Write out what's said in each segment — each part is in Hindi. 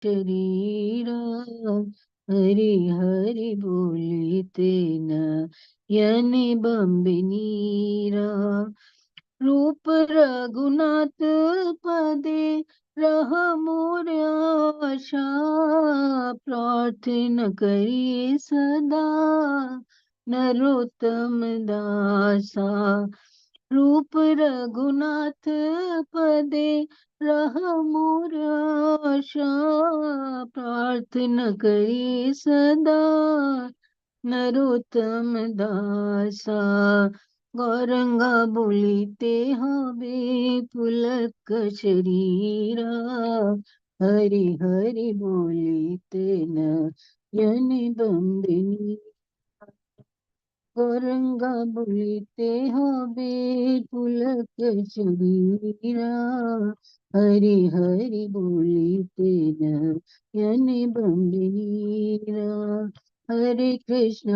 शरीरा, हरि हरि बोलिते नयन बंबिनीरा। रूप रघुनाथ पदे रह मोर आशा, प्रार्थना करिए सदा नरोत्तम दासा। रूप रघुनाथ पदे रह मोर आशा, प्रार्थना करिए सदा नरोत्तम दासा। गौरंगा बोलिते हवे पुलक शरीरा, हरि हरि बोलिते नयन बंदिनी। गौरंगा बोलिते हवे पुलक शरीरा, हरि हरि बोलिते नयन बंदिनीरा। हरे कृष्ण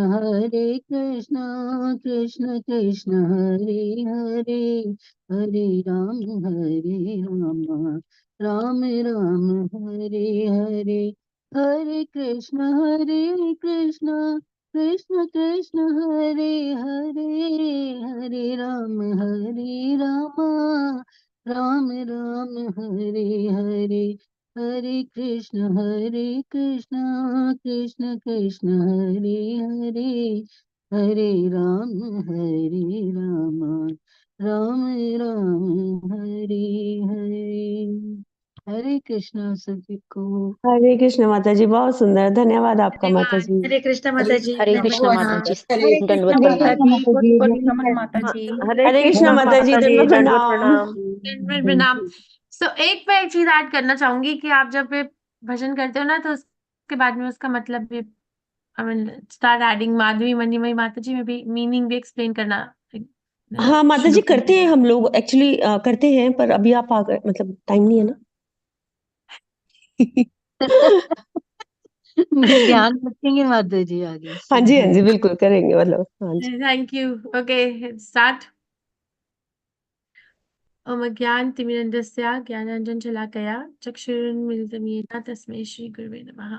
कृष्ण कृष्ण हरे हरे, हरे राम राम राम हरे हरे। हरे कृष्ण कृष्ण कृष्ण हरे हरे, हरे राम राम राम हरे हरे। हरे कृष्ण कृष्ण कृष्ण हरे हरे, हरे राम राम राम हरे हरे। हरे कृष्णा सभी को। हरे कृष्ण माता जी, बहुत सुंदर, धन्यवाद आपका माता धन्यवाद। जी। हरे कृष्ण माता जी। हरे कृष्ण माता नमस्कार। जी, हरे दंडवत कृष्ण प्रणाम। माता जी, गुड नमन मॉर्निंग माता हाँ, जी। हरे कृष्ण माता जी, दंडवत दंडवत प्रणाम। प्रणाम। दंडवत प्रणाम। एक मैं एक चीज ऐड करना चाहूंगी कि आप जब भी भजन करते हो ना, तो उसके बाद में उसका मतलब भी I mean start adding Madhavi Manimayi Mata ji में भी मीनिंग भी एक्सप्लेन करना हाँ माता जी, शुरू करते हैं हम लोग, एक्चुअली करते हैं, पर अभी आप आ गए, मतलब टाइम नहीं है ना। ध्यान रखेंगे माता जी आगे से। हाँ जी, हाँ जी, बिल्कुल करेंगे, मतलब हाँ जी। Thank you. Okay start. ओम अज्ञानतिमिरन्धस्य ज्ञानाञ्जनशलाकया चक्षुरुन्मीलितं येन तस्मै श्रीगुरुवे नमः।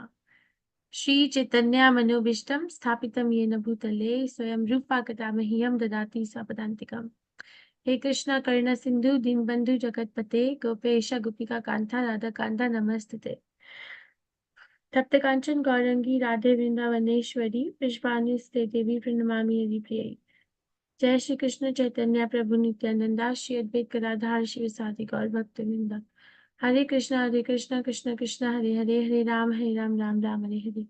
श्रीचैतन्यमनोभीष्टं स्थापितं येन भूतले स्वयं रूपा कदा मह्यं ददाति स्वपदान्तिकम्। हे कृष्ण करुणा सिंधु दीनबंधु जगतपते गोपेश गोपिका कांता राधा कांता नमस्ते। तप्त कांचन गौरंगी राधे वृंदावनेश्वरी पुष्पाणि देवी प्रणमामि हरिप्रियै। जय श्री कृष्ण चैतन्य प्रभु नित्यानंदा श्री अद्वैत गदाधर शिवसादि गौर भक्तवृंदा। हरे कृष्ण कृष्ण कृष्ण हरे हरे, हरे राम राम राम हरे हरे।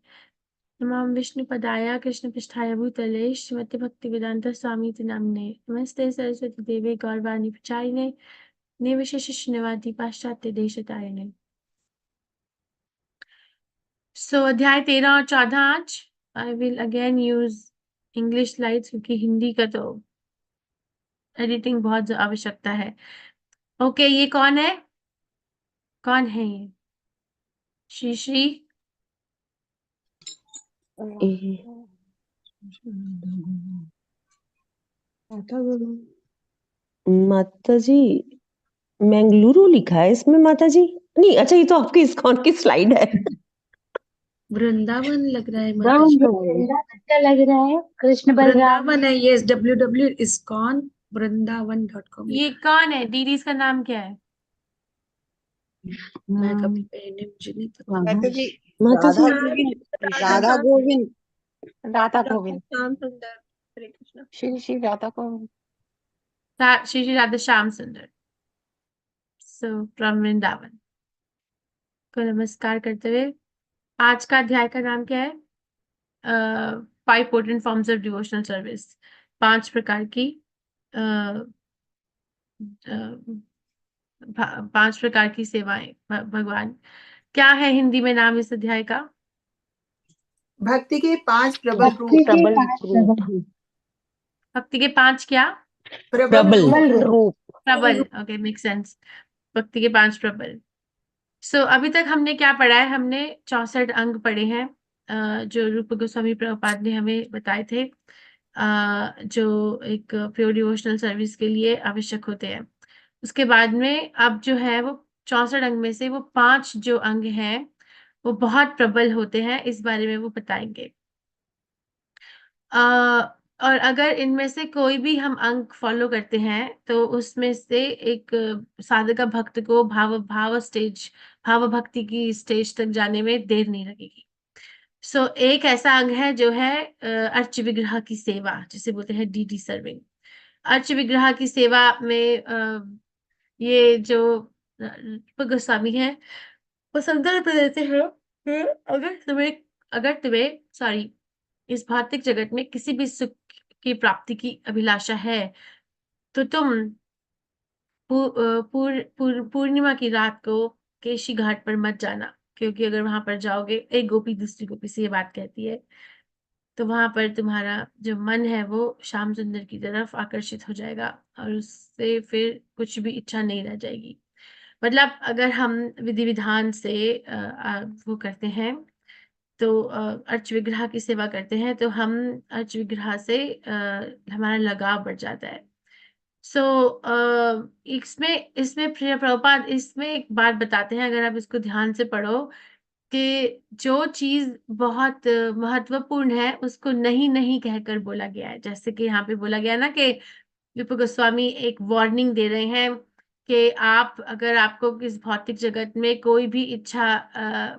नमामि विष्णु पदाय कृष्ण पृष्ठाय भूतले श्रीमति भक्ति वेदांत स्वामी नामिने नमस्ते सरस्वती देवे गौरवाणी प्रचारिणे निर्विशेष शून्यवादी पाश्चात्य देशतारिणे। सो अध्याय 13 और 14 आज I will again use English slides, क्योंकि हिंदी का तो एडिटिंग बहुत आवश्यकता है। ओके ये कौन है? कौन है ये? श्री श्री माता जी, मैंगलुरु लिखा है इसमें माता जी। नहीं, अच्छा, ये तो आपकी इस्कॉन की स्लाइड है। वृंदावन लग रहा है माता जी। अच्छा लग रहा है, कृष्ण बलराम। वृंदावन है ये, www.iskonvrindavan.com। ये कौन है? दीदी का नाम क्या है? मैं कभी पहने, मुझे नहीं पता। माता जी, माता जी, राधा गोविंद, राधा गोविंद। श्याम सुंदर। हरे कृष्ण। श्री श्री राधा गोविंद। श्री श्री राधा श्याम सुंदर। सो फ्रॉम वृंदावन को नमस्कार करते हुए आज का अध्याय का नाम क्या है? 5 potent forms of devotional service. 5 प्रकार की 5 प्रकार की सेवाएं। भगवान क्या है हिंदी में नाम इस अध्याय का? भक्ति के 5 प्रबल रूप। प्रबल रूप। भक्ति के 5 क्या? प्रबल रूप। प्रबल। Okay, make sense. भक्ति के 5 प्रबल। सो अभी तक हमने क्या पढ़ा है? हमने 64 अंग पढ़े हैं जो रूप गोस्वामी प्रभुपाद ने हमें बताए थे, जो एक प्योर डिवोशनल सर्विस के लिए आवश्यक होते हैं। उसके बाद में अब जो है वो 64 अंग में से वो 5 जो अंग हैं वो बहुत प्रबल होते हैं, इस बारे में वो बताएंगे। और अगर इनमें से कोई भी हम अंग फॉलो करते हैं तो उसमें से एक साधका भक्त को भाव भक्ति की स्टेज तक जाने में देर नहीं लगेगी। सो एक ऐसा अंग है जो है अर्च विग्रह की सेवा, जिसे बोलते हैं डीडी सर्विंग। अर्च विग्रह की सेवा में ये जो गोस्वामी है वो संकल्प देते हैं कि अगर तुम्हें सॉरी इस भौतिक जगत में किसी भी सुख की प्राप्ति की अभिलाषा है तो तुम पूर्णिमा की रात को केशी घाट पर मत जाना, क्योंकि अगर वहां पर जाओगे, एक गोपी दूसरी गोपी से ये बात कहती है, तो वहां पर तुम्हारा जो मन है वो श्याम सुंदर की तरफ आकर्षित हो जाएगा और उससे फिर कुछ भी इच्छा नहीं रह जाएगी। मतलब अगर हम विधि विधान से वो करते हैं तो अर्च विग्रह की सेवा करते हैं तो हम अर्च विग्रह से हमारा लगाव बढ़ जाता है। सो इसमें इसमें प्रिय प्रभुपाद इसमें एक बात बताते हैं, अगर आप इसको ध्यान से पढ़ो, कि जो चीज बहुत महत्वपूर्ण है उसको नहीं नहीं कहकर बोला गया है। जैसे कि यहाँ पे बोला गया ना कि विप्र गोस्वामी एक वार्निंग दे रहे हैं कि आप अगर आपको इस भौतिक जगत में कोई भी इच्छा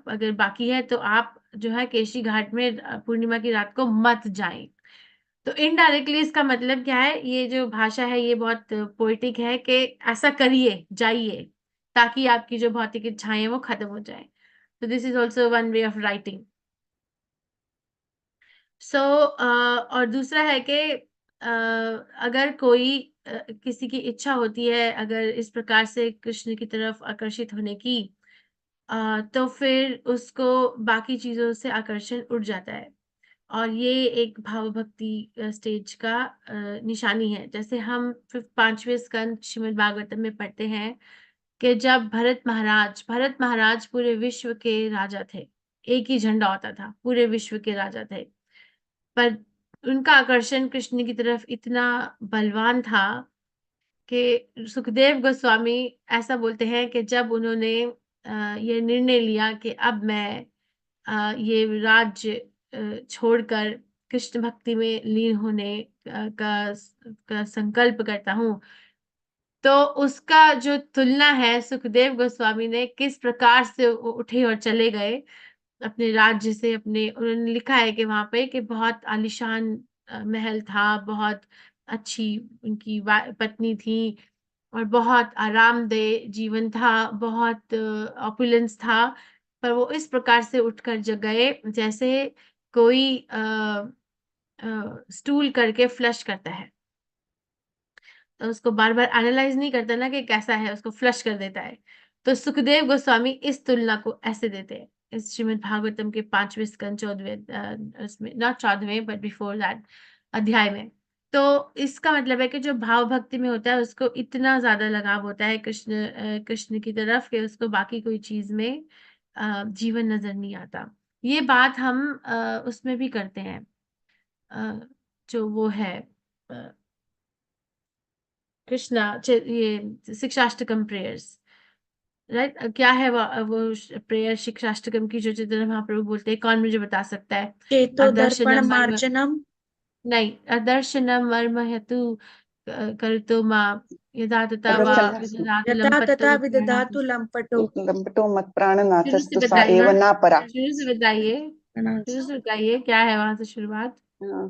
अगर बाकी है तो आप जो है केशी घाट में पूर्णिमा की रात को मत जाएं। तो इनडायरेक्टली इसका मतलब क्या है, ये जो भाषा है ये बहुत पोएटिक है कि ऐसा करिए, जाइए, ताकि आपकी जो भौतिक इच्छाएं हैं वो खत्म हो जाए। तो this is also one way of writing. So और दूसरा है कि अगर कोई किसी की इच्छा होती है अगर इस प्रकार से कृष्ण की तरफ आकर्षित होने की, तो फिर उसको बाकी चीजों से आकर्षण उड़ जाता है। और ये एक भाव भक्ति स्टेज का निशानी है। जैसे हम 5वें स्कंद श्रीमद् भागवतम में पढ़ते हैं कि जब भरत महाराज पूरे विश्व के राजा थे, एक ही झंडा होता था, पूरे विश्व के राजा थे, पर उनका आकर्षण कृष्ण की तरफ इतना बलवान था कि सुखदेव गोस्वामी ऐसा बोलते हैं कि जब उन्होंने ये निर्णय लिया कि अब मैं ये राज्य छोड़कर कृष्ण भक्ति में लीन होने का संकल्प करता हूँ, तो उसका जो तुलना है सुखदेव गोस्वामी ने किस प्रकार से वो उठे और चले गए अपने राज्य से। अपने उन्होंने लिखा है कि वहां पे कि बहुत आलीशान महल था, बहुत अच्छी उनकी पत्नी थी और बहुत आरामदेह जीवन था, बहुत ऑपुलेंस था, पर वो इस प्रकार से उठकर जग गए जैसे कोई स्टूल करके फ्लश करता है, तो उसको बार बार एनालाइज नहीं करता ना कि कैसा है, उसको फ्लश कर देता है। तो सुखदेव गोस्वामी इस तुलना को ऐसे देते हैं इस श्रीमद् भागवतम के 5वें स्कंद 14वें उसमें, नॉट 14वें बट बिफोर दैट अध्याय में। तो इसका मतलब है कि जो भाव भक्ति में होता है उसको इतना ज्यादा लगाव होता है कृष्ण की तरफ कि उसको बाकी कोई चीज में जीवन नजर नहीं आता। ये बात हम उसमें भी करते हैं, जो वो है कृष्णा ये शिक्षाष्टकम प्रेयर्स, राइट। क्या है वो प्रेयर शिक्षाष्टकम की जो चैतन्य महाप्रभु बोलते हैं, कौन मुझे बता सकता है? चेतो दर्पण अदर्शनम मर्म, मार्जनम, नहीं, अदर्शनम मर्म हेतु करतो मा यथा तथा वा विदधातु यथा लंपतो तथा मत प्राणात्। विदधातु लंपटो। लंपटो मत शुरू से प्राणनाथस्तु सा बताइए, एव ना परा। शुरू से बताइए, शुरू से बताइए क्या है वहां से शुरुआत। हाँ,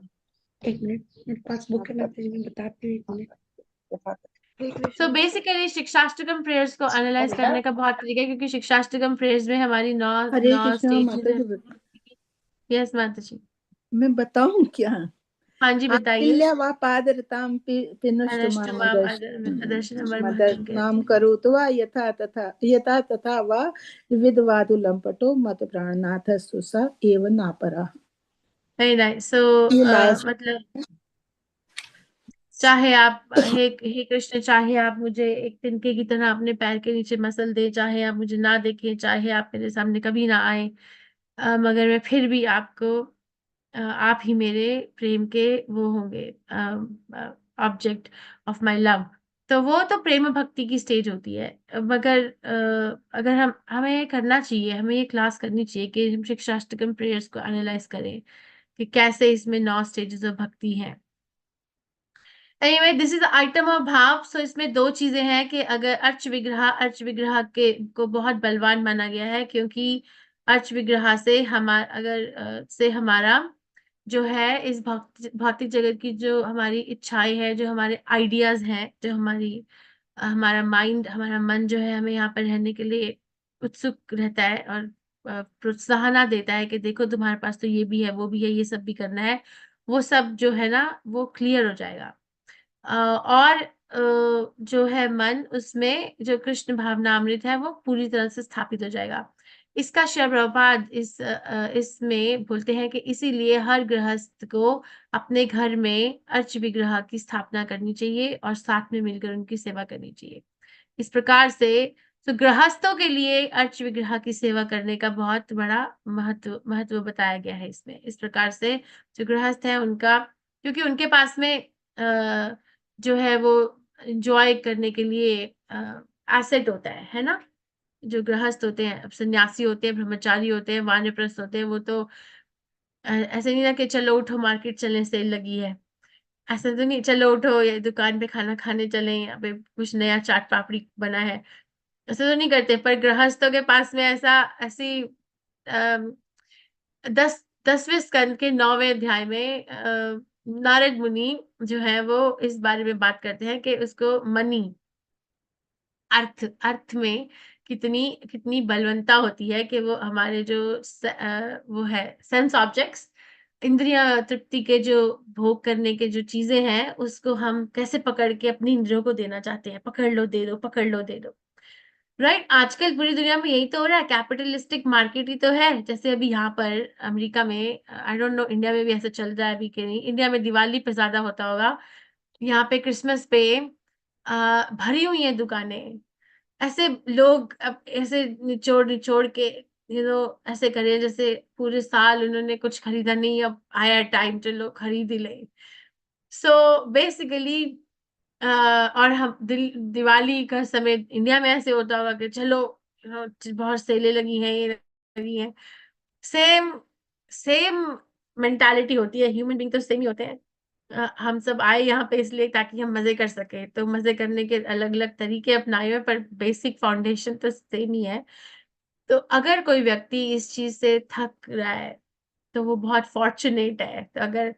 एक मिनट, मेरे पास बुक है, मैं बताती हूँ, एक मिनट। सो बेसिकली शिक्षाष्टकम प्रेयर्स को एनालाइज करने का बहुत तरीका है, क्योंकि शिक्षाष्टकम प्रेयर्स में हमारी हरे नौ कृष्णा स्टेजेस माता है। जी, यस माता जी, मैं बताऊं क्या? हाँ जी बताइए। आतिल्या वा पादरतां पिनुष्टुमा अनुष्टुमा अदर्शनम मर्म मदर हेतुं नाम कहते करोतु वा यथा तथा वा विविधवादु लंपटो मत प्राणनाथ सुसा एव नापरा। Very nice. सो ये लास्ट मतलब चाहे आप हे कृष्ण, चाहे आप मुझे एक तिनके की तरह अपने पैर के नीचे मसल दे, चाहे आप मुझे ना देखें, चाहे आप मेरे सामने कभी ना आए, मगर मैं फिर भी आपको आप ही मेरे प्रेम के वो होंगे, ऑब्जेक्ट ऑफ माय लव। तो वो तो प्रेम भक्ति की स्टेज होती है। मगर अगर हमें करना चाहिए, हमें ये क्लास करनी चाहिए कि हम शिक्षाष्टकम प्रेयर्स को एनालाइज करें कि कैसे इसमें 9 स्टेजेस ऑफ भक्ति हैं। Anyway, this is item of भाव। सो इसमें 2 चीजें हैं कि अगर अर्च विग्रह के को बहुत बलवान माना गया है, क्योंकि अर्च विग्रह से हमारा जो है इस भौतिक जगत की जो हमारी इच्छाएं हैं, जो हमारे आइडियाज हैं, जो हमारा माइंड, हमारा मन जो है हमें यहाँ पर रहने के लिए उत्सुक रहता है और प्रोत्साहन देता है कि देखो तुम्हारे पास तो ये भी है, वो भी है, ये सब भी करना है। वो सब जो है ना वो क्लियर हो जाएगा। और जो है मन, उसमें जो कृष्ण भावनामृत है वो पूरी तरह से स्थापित हो जाएगा। इसका श्रील प्रभुपाद इसमें बोलते हैं कि इसीलिए हर गृहस्थ को अपने घर में अर्च विग्रह की स्थापना करनी चाहिए और साथ में मिलकर उनकी सेवा करनी चाहिए। इस प्रकार से तो गृहस्थों के लिए अर्च विग्रह की सेवा करने का बहुत बड़ा महत्व बताया गया है इसमें। इस प्रकार से जो गृहस्थ है उनका, क्योंकि उनके पास में जो है वो एंजॉय करने के लिए एसेट होता है ना। जो गृहस्थ होते हैं, अब सन्यासी होते हैं, ब्रह्मचारी होते हैं, वानप्रस्थ होते हैं, वो तो ऐसे नहीं ना कि चलो उठो मार्केट चलें, सेल लगी है, ऐसा तो नहीं, चलो उठो ये दुकान पे खाना खाने चलें, यहाँ पे कुछ नया चाट पापड़ी बना है, ऐसा तो नहीं करते। पर गृहस्थों के पास में ऐसी 10वें स्कंद के 9वें अध्याय में नारद मुनि जो है वो इस बारे में बात करते हैं कि उसको मनी, अर्थ में कितनी कितनी बलवंता होती है कि वो हमारे जो वो है सेंस ऑब्जेक्ट्स, इंद्रिय तृप्ति के जो भोग करने के जो चीजें हैं, उसको हम कैसे पकड़ के अपनी इंद्रियों को देना चाहते हैं। पकड़ लो दे दो, पकड़ लो दे दो, राइट। आजकल पूरी दुनिया में यही तो हो रहा है, कैपिटलिस्टिक मार्केट ही तो है। जैसे अभी यहाँ पर अमेरिका में, आई डोंट नो इंडिया में भी ऐसा चल रहा है अभी कि नहीं, इंडिया में दिवाली पे ज्यादा होता होगा, यहाँ पे क्रिसमस पे भरी हुई है दुकानें। ऐसे लोग अब ऐसे निचोड़ निचोड़ के ऐसे करें जैसे पूरे साल उन्होंने कुछ खरीदा नहीं, अब आया टाइम चलो खरीद ही ले। सो बेसिकली और हम दिवाली का समय इंडिया में ऐसे होता होगा कि चलो बहुत सेलें लगी हैं, ये लगी हैं। सेम सेम मेंटालिटी होती है। ह्यूमन बीइंग तो सेम ही होते हैं। हम सब आए यहाँ पे इसलिए ताकि हम मजे कर सके, तो मजे करने के अलग अलग तरीके अपनाए हुए, पर बेसिक फाउंडेशन तो सेम ही है। तो अगर कोई व्यक्ति इस चीज से थक रहा है तो वो बहुत फॉर्चुनेट है। तो अगर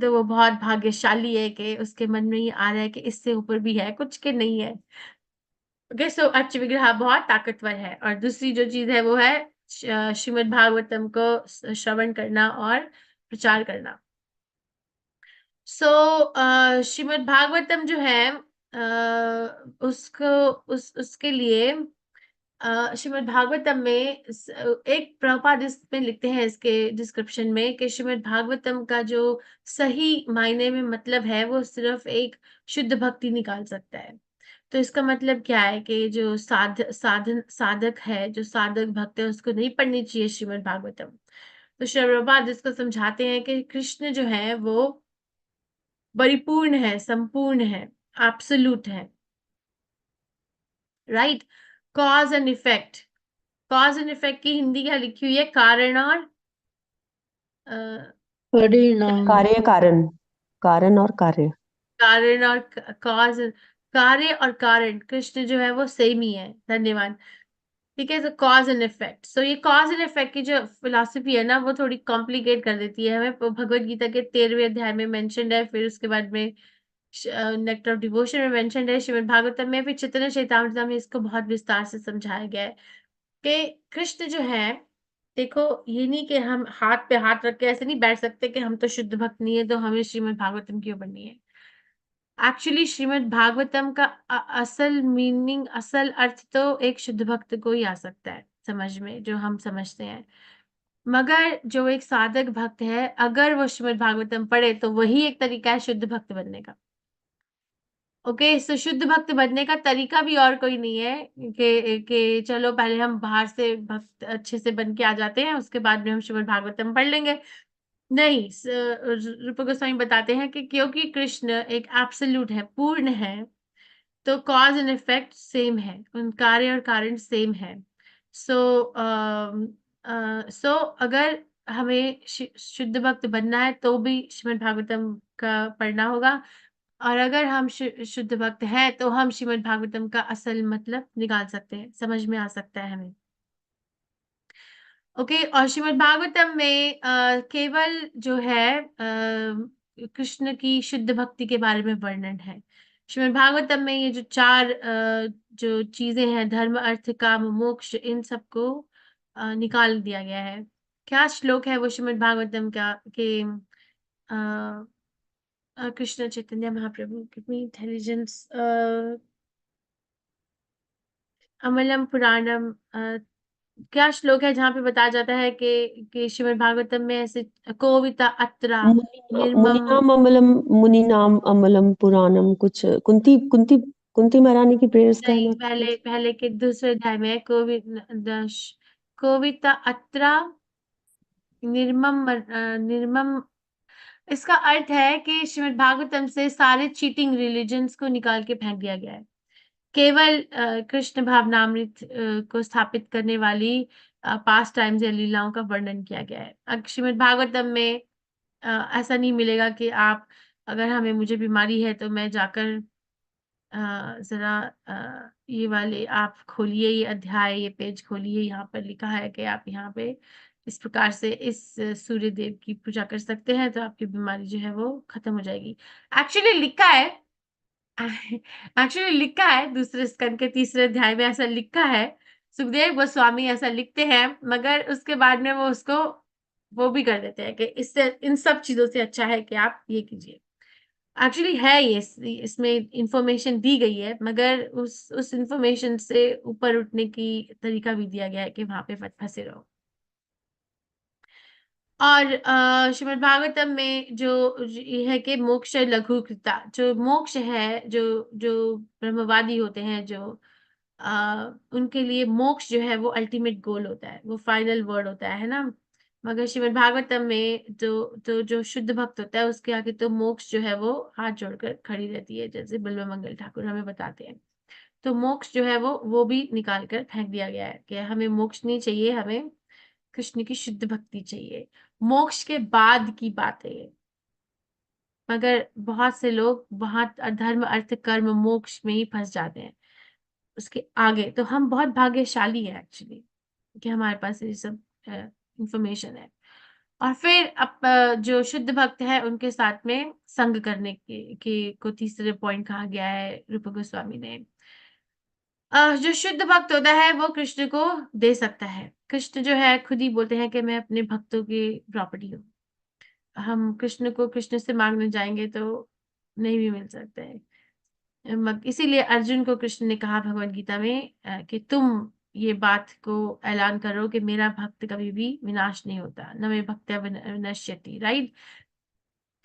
तो वो बहुत भाग्यशाली है कि उसके मन में ये आ रहा है कि इससे ऊपर भी है कुछ के नहीं है। ओके, सो अर्च विग्रह बहुत ताकतवर है। और दूसरी जो चीज है वो है श्रीमद् भागवतम को श्रवण करना और प्रचार करना। श्रीमद् भागवतम जो है उसके लिए श्रीमद् भागवतम में एक प्रभुपाद इसमें लिखते हैं इसके डिस्क्रिप्शन में कि श्रीमद् भागवतम का जो सही मायने में मतलब है वो सिर्फ एक शुद्ध भक्ति निकाल सकता है। तो इसका मतलब क्या है कि जो साधक है, जो साधक भक्त है, उसको नहीं पढ़नी चाहिए श्रीमद् भागवतम। तो श्री प्रभुपाद इसको समझाते हैं कि कृष्ण जो है वो परिपूर्ण है, संपूर्ण है, एब्सोल्यूट है, right. Cause and effect, cause and effect की हिंदी क्या लिखी हुई है? कारण और परिणाम। कार्य कारण, कारण और कार्य, कारण और कॉज, कार्य और कारण कृष्ण जो है वो सेम ही है। धन्यवाद। ठीक है, तो कॉज एंड इफेक्ट। सो ये कॉज एंड इफेक्ट की जो फिलॉसफी है ना वो थोड़ी कॉम्प्लिकेट कर देती है हमें। भगवत गीता के 13वें अध्याय में मेंशन्ड है, फिर उसके बाद में नेक्टर ऑफ डिवोशन में मेंशन्ड है, श्रीमद् भागवतम में, फिर चैतन्य चैतामृत में इसको बहुत विस्तार से समझाया गया है कि कृष्ण जो है, देखो ये नहीं कि हम हाथ पे हाथ रख के ऐसे नहीं बैठ सकते कि हम तो शुद्ध भक्त नहीं है तो हमें श्रीमद् भागवतम क्यों पढ़नी है। एक्चुअली श्रीमद् भागवतम का असल मीनिंग, असल अर्थ तो एक शुद्ध भक्त को ही आ सकता है समझ में, जो हम समझते हैं। मगर जो एक साधक भक्त है, अगर वो श्रीमद् भागवतम पढ़े तो वही एक तरीका है शुद्ध भक्त बनने का। ओके, सो शुद्ध भक्त बनने का तरीका भी और कोई नहीं है कि चलो पहले हम बाहर से भक्त अच्छे से बन के आ जाते हैं, उसके बाद में हम श्रीमद् भागवतम पढ़ लेंगे। नहीं, रूप गोस्वामी बताते हैं कि क्योंकि कृष्ण एक एब्सोल्यूट है, पूर्ण है, तो कॉज एंड इफेक्ट सेम है, उन कार्य और कारण सेम है। सो अगर हमें शुद्ध भक्त बनना है तो भी श्रीमद् भागवतम का पढ़ना होगा, और अगर हम शुद्ध भक्त हैं तो हम श्रीमद् भागवतम का असल मतलब निकाल सकते हैं, समझ में आ सकता है हमें। ओके, और श्रीमद् भागवतम में केवल जो है कृष्ण की शुद्ध भक्ति के बारे में वर्णन है। श्रीमद् भागवतम में ये जो चार जो चीजें हैं, धर्म अर्थ काम मोक्ष, इन सबको निकाल दिया गया है। क्या श्लोक है वो श्रीमद् भागवतम का के कृष्ण चैतन्य महाप्रभु, कितनी इंटेलिजेंस, अमलम पुराणम, क्या श्लोक है जहाँ पे बताया जाता है कि श्रीमद् भागवतम में ऐसे कोविता अत्रा निर्मम, मुनीनाम अमलम पुराणम, कुछ कुंती कुंती कुंती महारानी की प्रेयर्स का है नहीं, ना? पहले पहले के दूसरे अध्याय में है कोविता अत्रा निर्मम, निर्मम। इसका अर्थ है कि श्रीमद् भागवतम से सारे चीटिंग रिलीजन्स को निकाल के फेंक दिया गया है। केवल कृष्ण भावनामृत को स्थापित करने वाली पास्ट टाइम्स या लीलाओं का वर्णन किया गया है। श्रीमद् भागवतम में ऐसा नहीं मिलेगा कि आप, अगर हमें मुझे बीमारी है तो मैं जाकर जरा ये वाले आप खोलिए, ये अध्याय, ये पेज खोलिए, यहाँ पर लिखा है कि आप यहाँ पे इस प्रकार से इस सूर्य देव की पूजा कर सकते हैं तो आपकी बीमारी जो है वो खत्म हो जाएगी। एक्चुअली लिखा है, एक्चुअली लिखा है दूसरे स्कंद के तीसरे अध्याय में, ऐसा लिखा है। सुखदेव गोस्वामी ऐसा लिखते हैं, मगर उसके बाद में वो उसको वो भी कर देते हैं कि इससे, इन सब चीजों से अच्छा है कि आप ये कीजिए। एक्चुअली है ये, इसमें इंफॉर्मेशन दी गई है, मगर उस इंफॉर्मेशन से ऊपर उठने की तरीका भी दिया गया है कि वहां पे मत फंसे रहो। और श्रीमद् भागवतम में जो ये है कि मोक्ष लघुकृता, जो मोक्ष है, जो जो ब्रह्मवादी होते हैं, जो उनके लिए मोक्ष जो है वो अल्टीमेट गोल होता है, वो फाइनल वर्ड होता है ना। मगर श्रीमद् भागवतम में जो शुद्ध भक्त होता है उसके आगे तो मोक्ष जो है वो हाथ जोड़कर खड़ी रहती है, जैसे बिल्व मंगल ठाकुर हमें बताते हैं। तो मोक्ष जो है वो भी निकाल कर फेंक दिया गया है कि हमें मोक्ष नहीं चाहिए, हमें कृष्ण की शुद्ध भक्ति चाहिए। मोक्ष के बाद की बात है ये, मगर बहुत से लोग वहां धर्म अर्थ कर्म मोक्ष में ही फंस जाते हैं, उसके आगे। तो हम बहुत भाग्यशाली है एक्चुअली कि हमारे पास ये सब इंफॉर्मेशन है। और फिर अब जो शुद्ध भक्त है उनके साथ में संग करने के को तीसरे पॉइंट कहा गया है रूप गोस्वामी ने। जो शुद्ध भक्त होता है वो कृष्ण को दे सकता है। कृष्ण जो है खुद ही बोलते हैं कि मैं अपने भक्तों की प्रॉपर्टी हूँ। हम कृष्ण को कृष्ण से मांगने जाएंगे तो नहीं भी मिल सकता है। इसीलिए अर्जुन को कृष्ण ने कहा भगवत गीता में कि तुम ये बात को ऐलान करो कि मेरा भक्त कभी भी विनाश नहीं होता, न मे भक्त्या विनश्यति, राइट।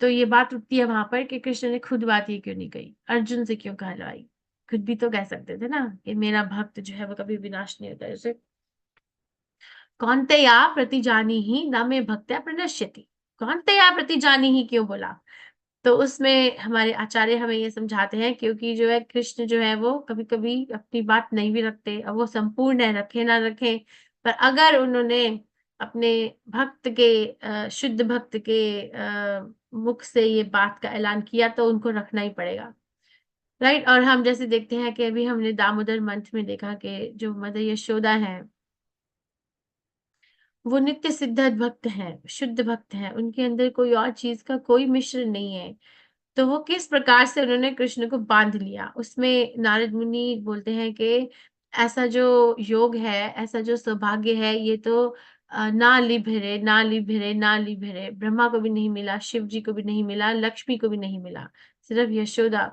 तो ये बात उठती है वहां पर कि कृष्ण ने खुद बात ये क्यों नहीं कही, अर्जुन से क्यों कहलवाई। खुद भी तो कह सकते थे ना कि मेरा भक्त जो है वो कभी विनाश नहीं होता। जैसे कौन्तेया प्रतिजानीहि न मे भक्त्या प्रणश्यति, कौन्तेया प्रतिजानीहि क्यों बोला, तो उसमें हमारे आचार्य हमें ये समझाते हैं क्योंकि जो है कृष्ण जो है वो कभी कभी अपनी बात नहीं भी रखते, अब वो संपूर्ण है, रखे ना रखे, पर अगर उन्होंने अपने भक्त के शुद्ध भक्त के मुख से ये बात का ऐलान किया तो उनको रखना ही पड़ेगा, राइट। और हम जैसे देखते हैं कि अभी हमने दामोदर मंथ में देखा कि जो मदर यशोदा है वो नित्य सिद्ध भक्त हैं, शुद्ध भक्त हैं, उनके अंदर कोई और चीज का कोई मिश्रण नहीं है। तो वो किस प्रकार से उन्होंने कृष्ण को बांध लिया, उसमें नारद मुनि बोलते हैं कि ऐसा जो योग है, ऐसा जो सौभाग्य है, ये तो ना लिभिरे ना लिभिरे ना लिभिरे, ब्रह्मा को भी नहीं मिला, शिव जी को भी नहीं मिला, लक्ष्मी को भी नहीं मिला, सिर्फ यशोदा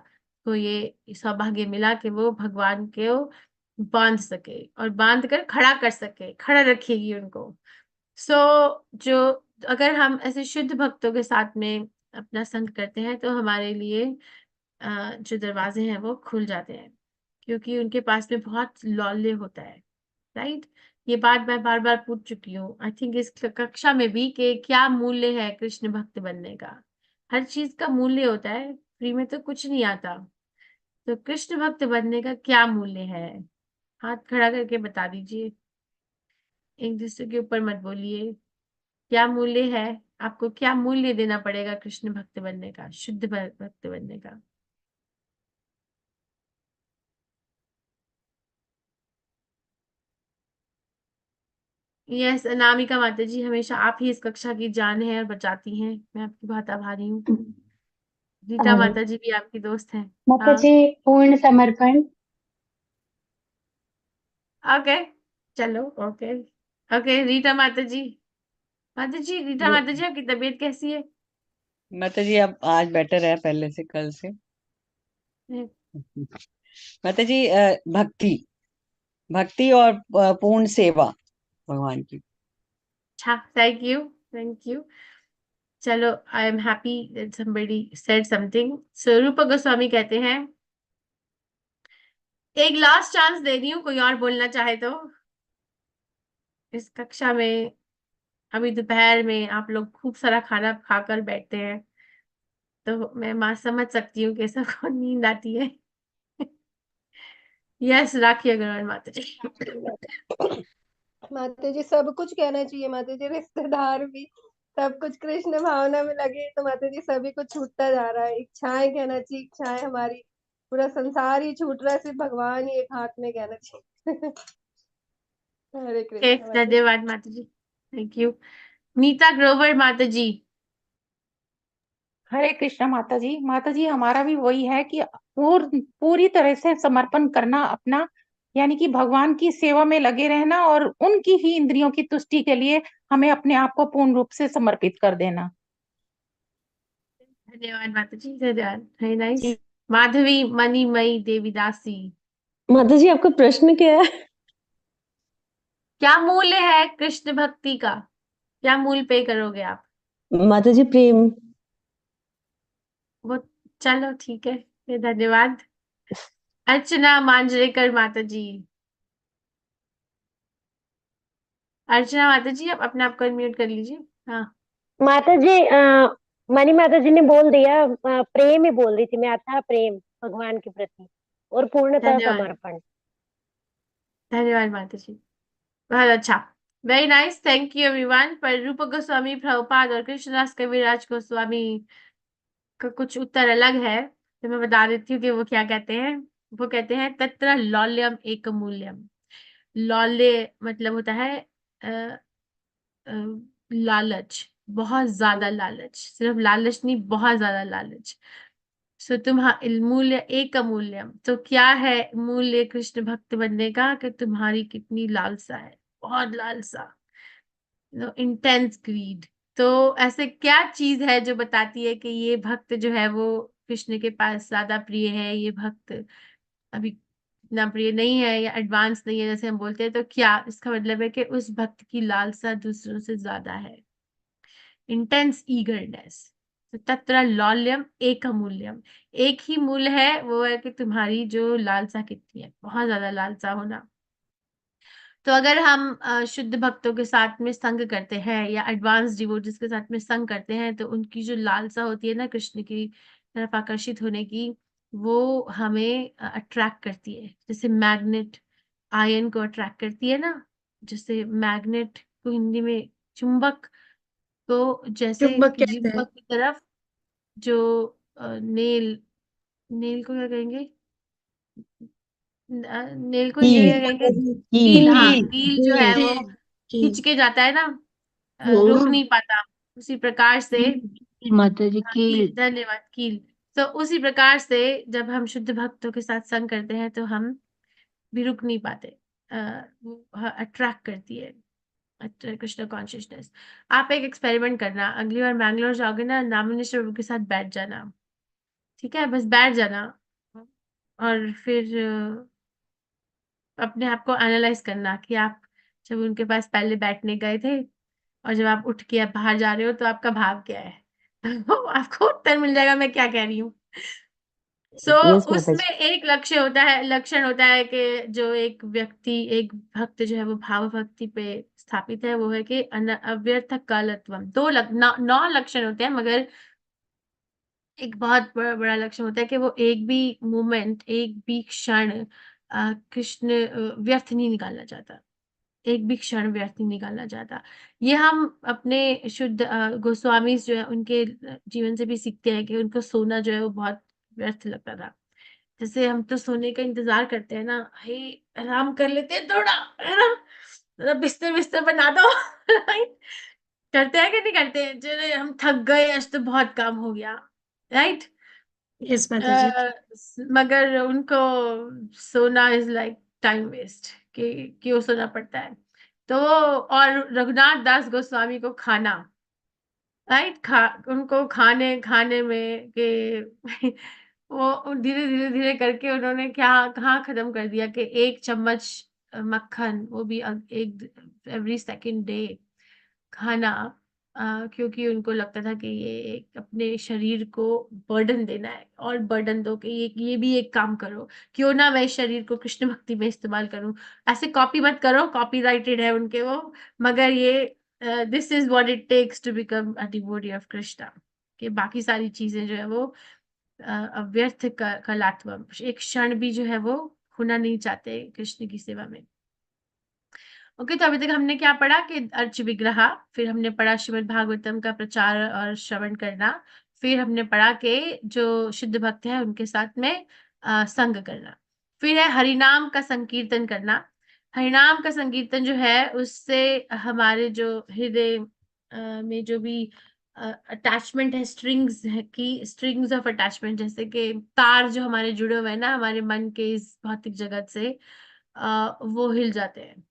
को ये सौभाग्य मिला कि वो भगवान को बांध सके और बांध कर खड़ा कर सके, खड़ा रखेगी उनको। सो जो अगर हम ऐसे शुद्ध भक्तों के साथ में अपना संग करते हैं तो हमारे लिए जो दरवाजे हैं वो खुल जाते हैं, क्योंकि उनके पास में बहुत लौल्य होता है, राइट। ये बात मैं बार बार पूछ चुकी हूँ, आई थिंक इस कक्षा में भी, कि क्या मूल्य है कृष्ण भक्त बनने का। हर चीज का मूल्य होता है, फ्री में तो कुछ नहीं आता। तो कृष्ण भक्त बनने का क्या मूल्य है? हाथ खड़ा करके बता दीजिए, एक दूसरे के ऊपर मत बोलिए। क्या मूल्य है? आपको क्या मूल्य देना पड़ेगा कृष्ण भक्त बनने का, शुद्ध भक्त बनने का? यस, अनामिका माता जी, हमेशा आप ही इस कक्षा की जान है और बचाती हैं। मैं आपकी बहुत आभारी हूँ। रीता माता जी भी आपकी दोस्त हैं। माता हाँ, जी पूर्ण समर्पण। ओके, चलो, ओके ओके। रीता माता जी, रीता माता जी, आपकी तबीयत कैसी है? माता जी अब आज बेटर है पहले से, कल से। माता जी भक्ति भक्ति और पूर्ण सेवा भगवान की। अच्छा, थैंक यू, थैंक यू। चलो, I am happy that somebody said something. Swarup Goswami कहते हैं, एक लास्ट चांस दे रही हूँ, कोई और बोलना चाहे तो। इस कक्षा में अभी दोपहर में आप लोग खूब सारा खाना खाकर बैठते हैं, तो मैं माँ समझ सकती हूँ कि सबको नींद आती है। यस, राखी अग्रवाल माता जी। माता जी सब कुछ कहना चाहिए माता जी, रिश्तेदार भी सब कुछ कृष्ण भावना में लगे, तो माता जी सभी कुछ छूटता जा रहा है। इच्छाएं कहना चाहिए, इच्छाएं हमारी, पूरा संसार ही छूट रहा है, सिर्फ भगवान ही एक हाथ में कहना चाहिए। हरे कृष्ण माता जी। धन्यवाद माता जी, थैंक यू। नीता ग्रोवर माता जी। हरे कृष्णा माता जी हमारा भी वही है कि पूरी तरह से समर्पण करना अपना, यानी कि भगवान की सेवा में लगे रहना और उनकी ही इंद्रियों की तुष्टि के लिए हमें अपने आप को पूर्ण रूप से समर्पित कर देना। धन्यवाद माता जी, धन्यवाद, वेरी नाइस। माधवी मणिमयी देवीदासी। माता जी आपका प्रश्न क्या है? क्या मूल्य है कृष्ण भक्ति का? क्या मूल्य पे करोगे आप? माता जी प्रेम। वो, चलो ठीक है, फिर धन्यवाद। अर्चना मांजरेकर माता जी। अर्चना माता जी, आप अपने आप को म्यूट कर लीजिए। हाँ, माता जी मणि माता जी ने बोल दिया, प्रेम ही बोल रही थी मैं, अथाह प्रेम भगवान के प्रति और पूर्णतः धन्यवाद, समर्पण। धन्यवाद माता जी, बहुत अच्छा, very nice, thank you everyone. पर रूप गोस्वामी प्रभुपाद और कृष्णदास कविराज गोस्वामी का कुछ उत्तर अलग है, तो मैं बता देती हूँ कि वो क्या कहते हैं। वो कहते हैं, तत्र लौल्यम एक मूल्यम। लौल्य मतलब होता है अ, अ, लालच, बहुत ज्यादा लालच, सिर्फ लालच नहीं, बहुत ज्यादा लालच। सो मूल्य एक मूल्यम, तो क्या है मूल्य कृष्ण भक्त बनने का? कि तुम्हारी कितनी लालसा है, बहुत लालसा, इंटेंस ग्रीड। तो ऐसे क्या चीज है जो बताती है कि ये भक्त जो है वो कृष्ण के पास ज्यादा प्रिय है, ये भक्त अभी इतना प्रिय नहीं है या एडवांस नहीं है जैसे हम बोलते हैं? तो क्या इसका मतलब है कि उस भक्त की लालसा दूसरों से ज्यादा है, इंटेंस ईगरनेस। तो तत्र लौल्यम एक मूल्यम, एक ही मूल्य है, वो है कि तुम्हारी जो लालसा कितनी है, बहुत ज्यादा लालसा होना। तो अगर हम शुद्ध भक्तों के साथ में संग करते हैं या एडवांस डिवोटीज के साथ में संग करते हैं, तो उनकी जो लालसा होती है ना कृष्ण की तरफ आकर्षित होने की, वो हमें अट्रैक्ट करती है, जैसे मैग्नेट आयन को अट्रैक्ट करती है ना, जैसे मैग्नेट को हिंदी में चुंबक, तो जैसे चुंबक कहते हैं। चुंबक की तरफ जो नेल, नेल को क्या कहेंगे? नेल को हिंदी में क्या कहेंगे? कील, हाँ, कील। कील जो है वो खिंच के जाता है ना, रोक नहीं पाता, उसी प्रकार से। माता जी हाँ, कील। धन्यवाद, कील। तो उसी प्रकार से जब हम शुद्ध भक्तों के साथ संग करते हैं तो हम भी रुक नहीं पाते, वो अट्रैक्ट करती है कृष्ण कॉन्शियसनेस। आप एक एक्सपेरिमेंट करना, अगली बार बैंगलोर जाओगे ना, नामिनेश्वर प्रभु के साथ बैठ जाना, ठीक है? बस बैठ जाना और फिर अपने आप को एनालाइज करना कि आप जब उनके पास पहले बैठने गए थे और जब आप उठ के अब बाहर जा रहे हो, तो आपका भाव क्या है? तो आपको उत्तर मिल जाएगा मैं क्या कह रही हूँ। सो यस माता उसमें जी। एक लक्ष्य होता है, लक्षण होता है कि जो एक व्यक्ति, एक भक्त जो है वो भाव भक्ति पे स्थापित है, वो है कि अव्यर्थ कालत्वम। 9 लक्षण होते हैं, मगर एक बहुत बड़ा लक्ष्य होता है कि वो एक भी मोमेंट, एक भी क्षण कृष्ण व्यर्थ नहीं निकालना चाहता। एक भी क्षण व्यर्थ नहीं निकालना चाहता। ये हम अपने शुद्ध गोस्वामी जो है उनके जीवन से भी सीखते हैं कि उनको सोना जो है वो बहुत व्यर्थ लगता था। जैसे हम तो सोने का इंतज़ार करते हैं ना, भाई आराम कर लेते हैं थोड़ा, है ना? ज़रा बिस्तर-विस्तर बना दो, राइट? करते हैं कि नहीं करते हैं? चलो हम थक गए, आज तो बहुत काम हो गया, राइट? यस माता जी। मगर उनको सोना इज़ लाइक टाइम वेस्ट कि क्यों सोना पड़ता है। तो और रघुनाथ दास गोस्वामी को खाना, राइट? उनको खाने में कि वो धीरे करके उन्होंने क्या कहाँ ख़त्म कर दिया कि 1 चम्मच मक्खन, वो भी एक एवरी सेकंड डे खाना, क्योंकि उनको लगता था कि ये एक अपने शरीर को बर्डन देना है और बर्डन दो कि ये भी एक काम करो, क्यों ना मैं इस शरीर को कृष्ण भक्ति में इस्तेमाल करूँ। ऐसे कॉपी मत करो, कॉपीराइटेड है उनके वो, मगर ये this is what it takes to become a devotee of Krishna, कि बाकी सारी चीज़ें जो है वो व्यर्थ का लात्वम, एक क्षण भी जो है वो खोना नहीं चाहते कृष्ण की सेवा में। ओके, तो अभी तक हमने क्या पढ़ा कि अर्च विग्रह, फिर हमने पढ़ा श्रीमद् भागवतम का प्रचार और श्रवण करना, फिर हमने पढ़ा कि जो शुद्ध भक्त हैं उनके साथ में संग करना, फिर है हरिनाम का संकीर्तन करना। हरिनाम का संकीर्तन जो है उससे हमारे जो हृदय में जो भी अटैचमेंट है, स्ट्रिंग्स है कि स्ट्रिंग्स ऑफ अटैचमेंट, जैसे कि तार जो हमारे जुड़े हुए हैं ना हमारे मन के इस भौतिक जगत से, वो हिल जाते हैं।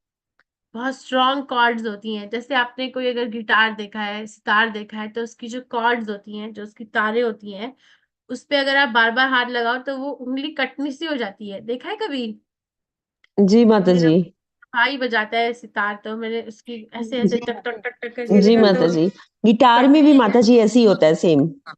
बहुत स्ट्रॉन्ग कॉर्ड्स होती हैं। जैसे आपने कोई अगर गिटार देखा है, सितार देखा है, तो उसकी जो कॉर्ड्स होती हैं, जो उसकी तारें होती हैं, उसपे अगर आप बार-बार हाथ लगाओ तो वो उँगली कटनी सी हो जाती है। देखा है कभी? जी माता मेरा जी। भाई बजाता है सितार, तो मैंने उसकी ऐसे-ऐसे टक टक टक टक करके जी देखा माता तो जी। गिटार में भी कटती माता जी ऐसे ही होता है सेम। हाँ,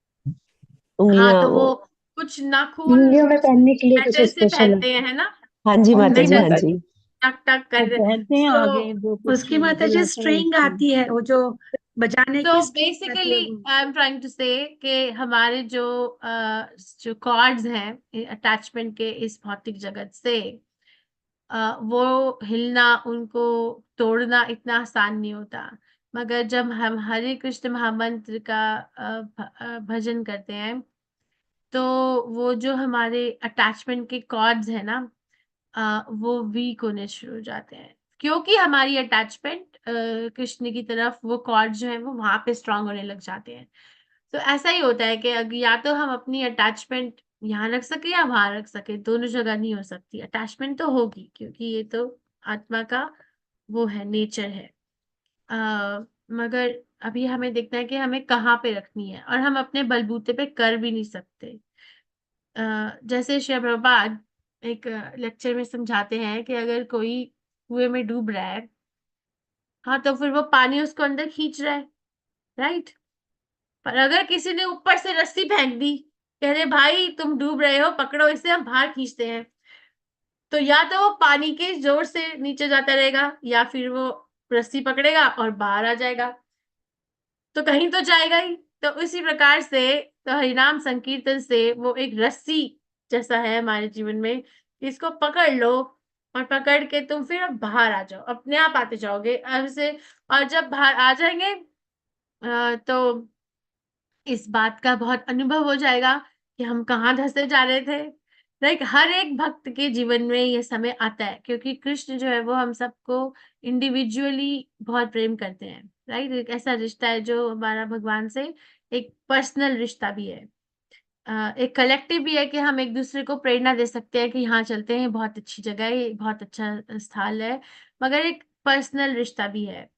उंगलियां तो वो। वो कुछ नाखून उंगलियों में पहनने के लिए कुछ मेटल से स्पेशल पहनते होता हैं, है ना? हाँ जी माता मेटल जी, हाँ से जी। टक टक वो कर पहनते हैं सो आगे जो कुछ उसकी माता जी बुलाते हैं स्ट्रिंग उसको। आती है, वो जो बजाने सो की स्ट्रिंग आती है बेसिकली वो। आई एम ट्राइंग टू से कि हमारे जो कॉर्ड्स हैं अटैचमेंट के इस भौतिक जगत से, वो हिलना, उनको तोड़ना इतना आसान नहीं होता। मगर जब हम हरे कृष्ण महामंत्र का भजन करते हैं, तो वो जो हमारे अटैचमेंट के कॉर्ड्स हैं ना, वो वीक होने शुरू हो जाते हैं। क्योंकि हमारी अटैचमेंट कृष्ण की तरफ, वो कॉर्ड्स जो हैं वो वहाँ पे स्ट्रॉन्ग होने लग जाते हैं। तो ऐसा ही होता है कि या तो हम अपनी अटैचमेंट यहाँ रख सकें या वहाँ रख सकें, दोनों जगह नहीं हो सकती। अटैचमेंट तो होगी क्योंकि ये तो आत्मा का वो है, नेचर है। मगर अभी हमें देखना है कि हमें कहाँ पे रखनी है, और हम अपने बलबूते पे कर भी नहीं सकते। जैसे श्रील प्रभुपाद एक लेक्चर में समझाते हैं कि अगर कोई कुएँ में डूब रहा है, हाँ, तो फिर वो पानी उसको अंदर खींच रहा है, राइट? पर अगर किसी ने ऊपर से रस्सी फेंक दी, कह रहे भाई तुम डूब रहे हो, पकड़ो इसे, हम बाहर खींचते हैं। तो या तो वो पानी के ज़ोर से नीचे जाता रहेगा या फिर वो रस्सी पकड़ेगा और बाहर आ जाएगा। तो कहीं तो जाएगा ही। तो उसी प्रकार से तो हरिनाम संकीर्तन से वो एक रस्सी जैसा है हमारे जीवन में, इसको पकड़ लो और पकड़ के तुम फिर अब बाहर आ जाओ, अपने आप आते जाओगे ऐसे। और जब बाहर आ जाएँगे तो इस बात का बहुत अनुभव हो जाएगा कि हम कहाँ धँसे जा रहे थे। लाइक हर एक भक्त के जीवन में ये समय आता है, क्योंकि कृष्ण जो है वो हम सबको इंडिविजुअली बहुत प्रेम करते हैं, राइट? एक ऐसा रिश्ता है जो हमारा भगवान से एक पर्सनल रिश्ता भी है। एक कलेक्टिव भी है कि हम एक-दूसरे को प्रेरणा दे सकते हैं कि यहाँ चलते हैं, बहुत अच्छी जगह है, ये बहुत अच्छा स्थल है। मगर एक पर्सनल रिश्ता भी है।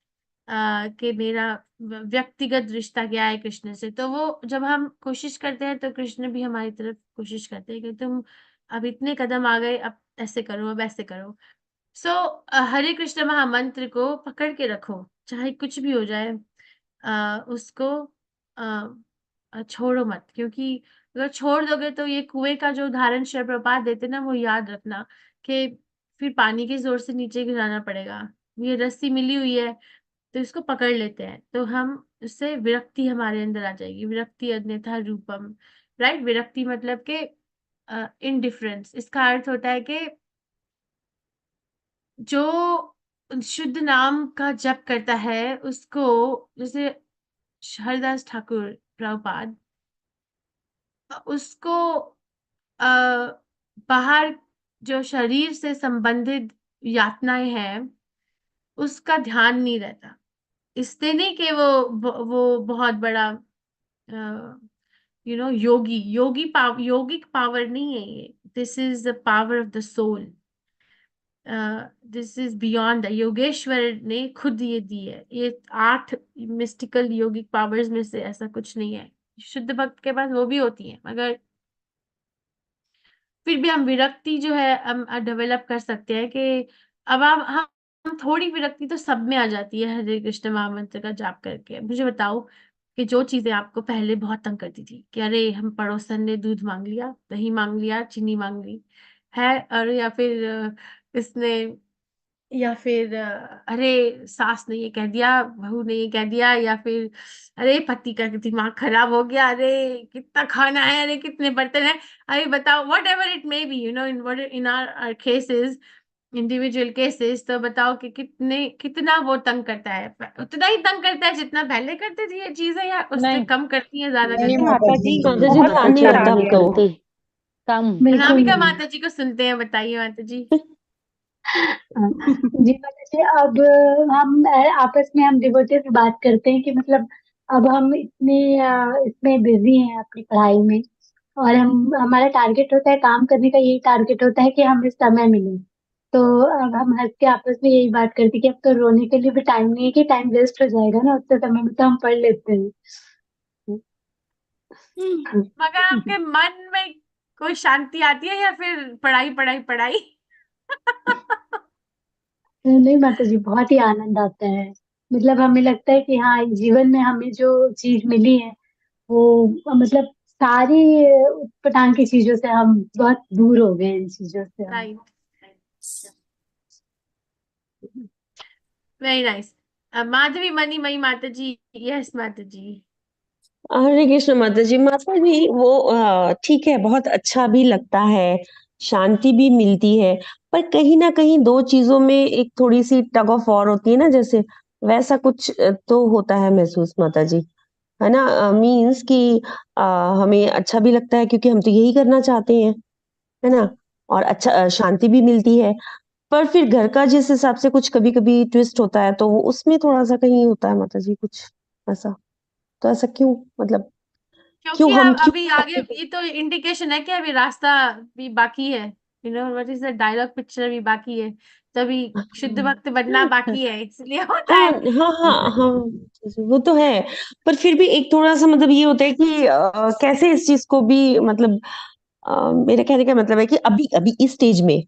कि मेरा व्यक्तिगत रिश्ता क्या है कृष्ण से। तो वो जब हम कोशिश करते हैं तो कृष्ण भी हमारी तरफ कोशिश करते हैं कि तुम अब इतने कदम आ गए, अब ऐसे करो, अब ऐसे करो। सो हरे कृष्ण महामंत्र को पकड़ के रखो, चाहे कुछ भी हो जाए। उसको अ छोड़ो मत, क्योंकि अगर छोड़ दोगे तो ये कुएँ का जो उदाहरण शिल प्रभुपाद देते हैं ना, वो याद रखना कि फिर पानी के ज़ोर से नीचे गिराना पड़ेगा। ये रस्सी मिली हुई है, तो इसको पकड़ लेते हैं, तो हम उससे विरक्ति हमारे अंदर आ जाएगी। विरक्ति अन्यथा रूपम, राइट। विरक्ति मतलब के इनडिफरेंस। इसका अर्थ होता है कि जो शुद्ध नाम का जप करता है उसको, जैसे हरिदास ठाकुर प्रभुपाद, उसको बाहर जो शरीर से संबंधित यातनाएं हैं उसका ध्यान नहीं रहता। इससे नहीं कि वो बहुत बड़ा योगिक पावर नहीं है ये। This is the power of the soul. This is beyond the. Yogeshwar ने खुद ये दी है। ये 8 मिस्टिकल योगिक पावर्स में से ऐसा कुछ नहीं है। शुद्ध भक्त के पास वो भी होती है, मगर फिर भी हम विरक्ति जो है हम डेवलप कर सकते हैं कि अब हम थोड़ी विरक्ति तो सब में आ जाती है हरे कृष्ण महामंत्र का जाप करके। मुझे बताओ कि जो चीजें आपको पहले बहुत तंग करती थी कि अरे हम पड़ोसन ने दूध मांग लिया, दही मांग लिया, चीनी मांग ली है, और या फिर इसने, या फिर अरे सास ने ये कह दिया, बहू ने ये कह दिया, या फिर अरे पति का दिमाग खराब हो गया, अरे कितना खाना है, अरे कितने बर्तन है। अरे बताओ, what ever it may be, in are cases, individual cases, तो बताओ कि कितना वो तंग करता है। उतना ही तंग करता है जितना पहले करते थे ये चीजें, या उससे नहीं कम करती है, ज्यादा नहीं करती है? माता जी, माता जी बहुत पता नहीं अंतर आ लगता अब गया है। तो। कम बिल्कुल अनामिका नहीं। माता जी को सुनते हैं, बताइए माता जी। जी माता जी, अब हम आपस में हम डिवोटी से बात करते हैं कि मतलब अब हम इतने इसमें बिजी हैं अपनी पढ़ाई में, और हम हमारा टारगेट होता है, काम करने का यही टारगेट होता है कि हमें समय मिले। तो अब हम हंस के आपस में यही बात करते हैं कि अब तो रोने के लिए भी टाइम नहीं है, कि टाइम वेस्ट हो जाएगा ना, उतने समय में तो हम पढ़ लेते हैं। मगर आपके मन में कोई शांति आती है या फिर पढ़ाई पढ़ाई पढ़ाई? नहीं माता जी, बहुत ही आनंद आता है। मतलब हमें लगता है कि हाँ, इस जीवन में हमें जो चीज मिली है वो मतलब सारी उटपटांग की चीजों से हम बहुत दूर हो गए हैं, इन चीजों से हम। Right, very nice. Madhavi Manimayi Mata ji. Yes माता जी। हरे कृष्ण माता जी। माता जी वो ठीक है, बहुत अच्छा भी लगता है, शांति भी मिलती है, पर कहीं ना कहीं दो चीजों में एक थोड़ी सी टग ऑफ वॉर होती है ना, जैसे वैसा कुछ तो होता है महसूस माता जी, है ना। मीन्स कि हमें अच्छा भी लगता है क्योंकि हम तो यही करना चाहते हैं, है ना, और अच्छा शांति भी मिलती है, पर फिर घर का जिस हिसाब से कुछ कभी कभी ट्विस्ट होता है तो वो उसमें थोड़ा सा कहीं होता है माता जी कुछ ऐसा। तो ऐसा क्यों, मतलब क्यों क्योंकि हम अब क्यों अभी आगे ये तो इंडिकेशन है कि अभी रास्ता भी बाकी है। What is the dialogue, picture भी बाकी है, तभी शुद्ध भक्त बनना बाकी है, इसलिए होता हाँ है। हाँ हाँ हाँ, वो तो है, पर फिर भी एक थोड़ा सा मतलब ये होता है कि कैसे इस चीज को भी मतलब मेरे कहने का मतलब है कि अभी अभी इस स्टेज में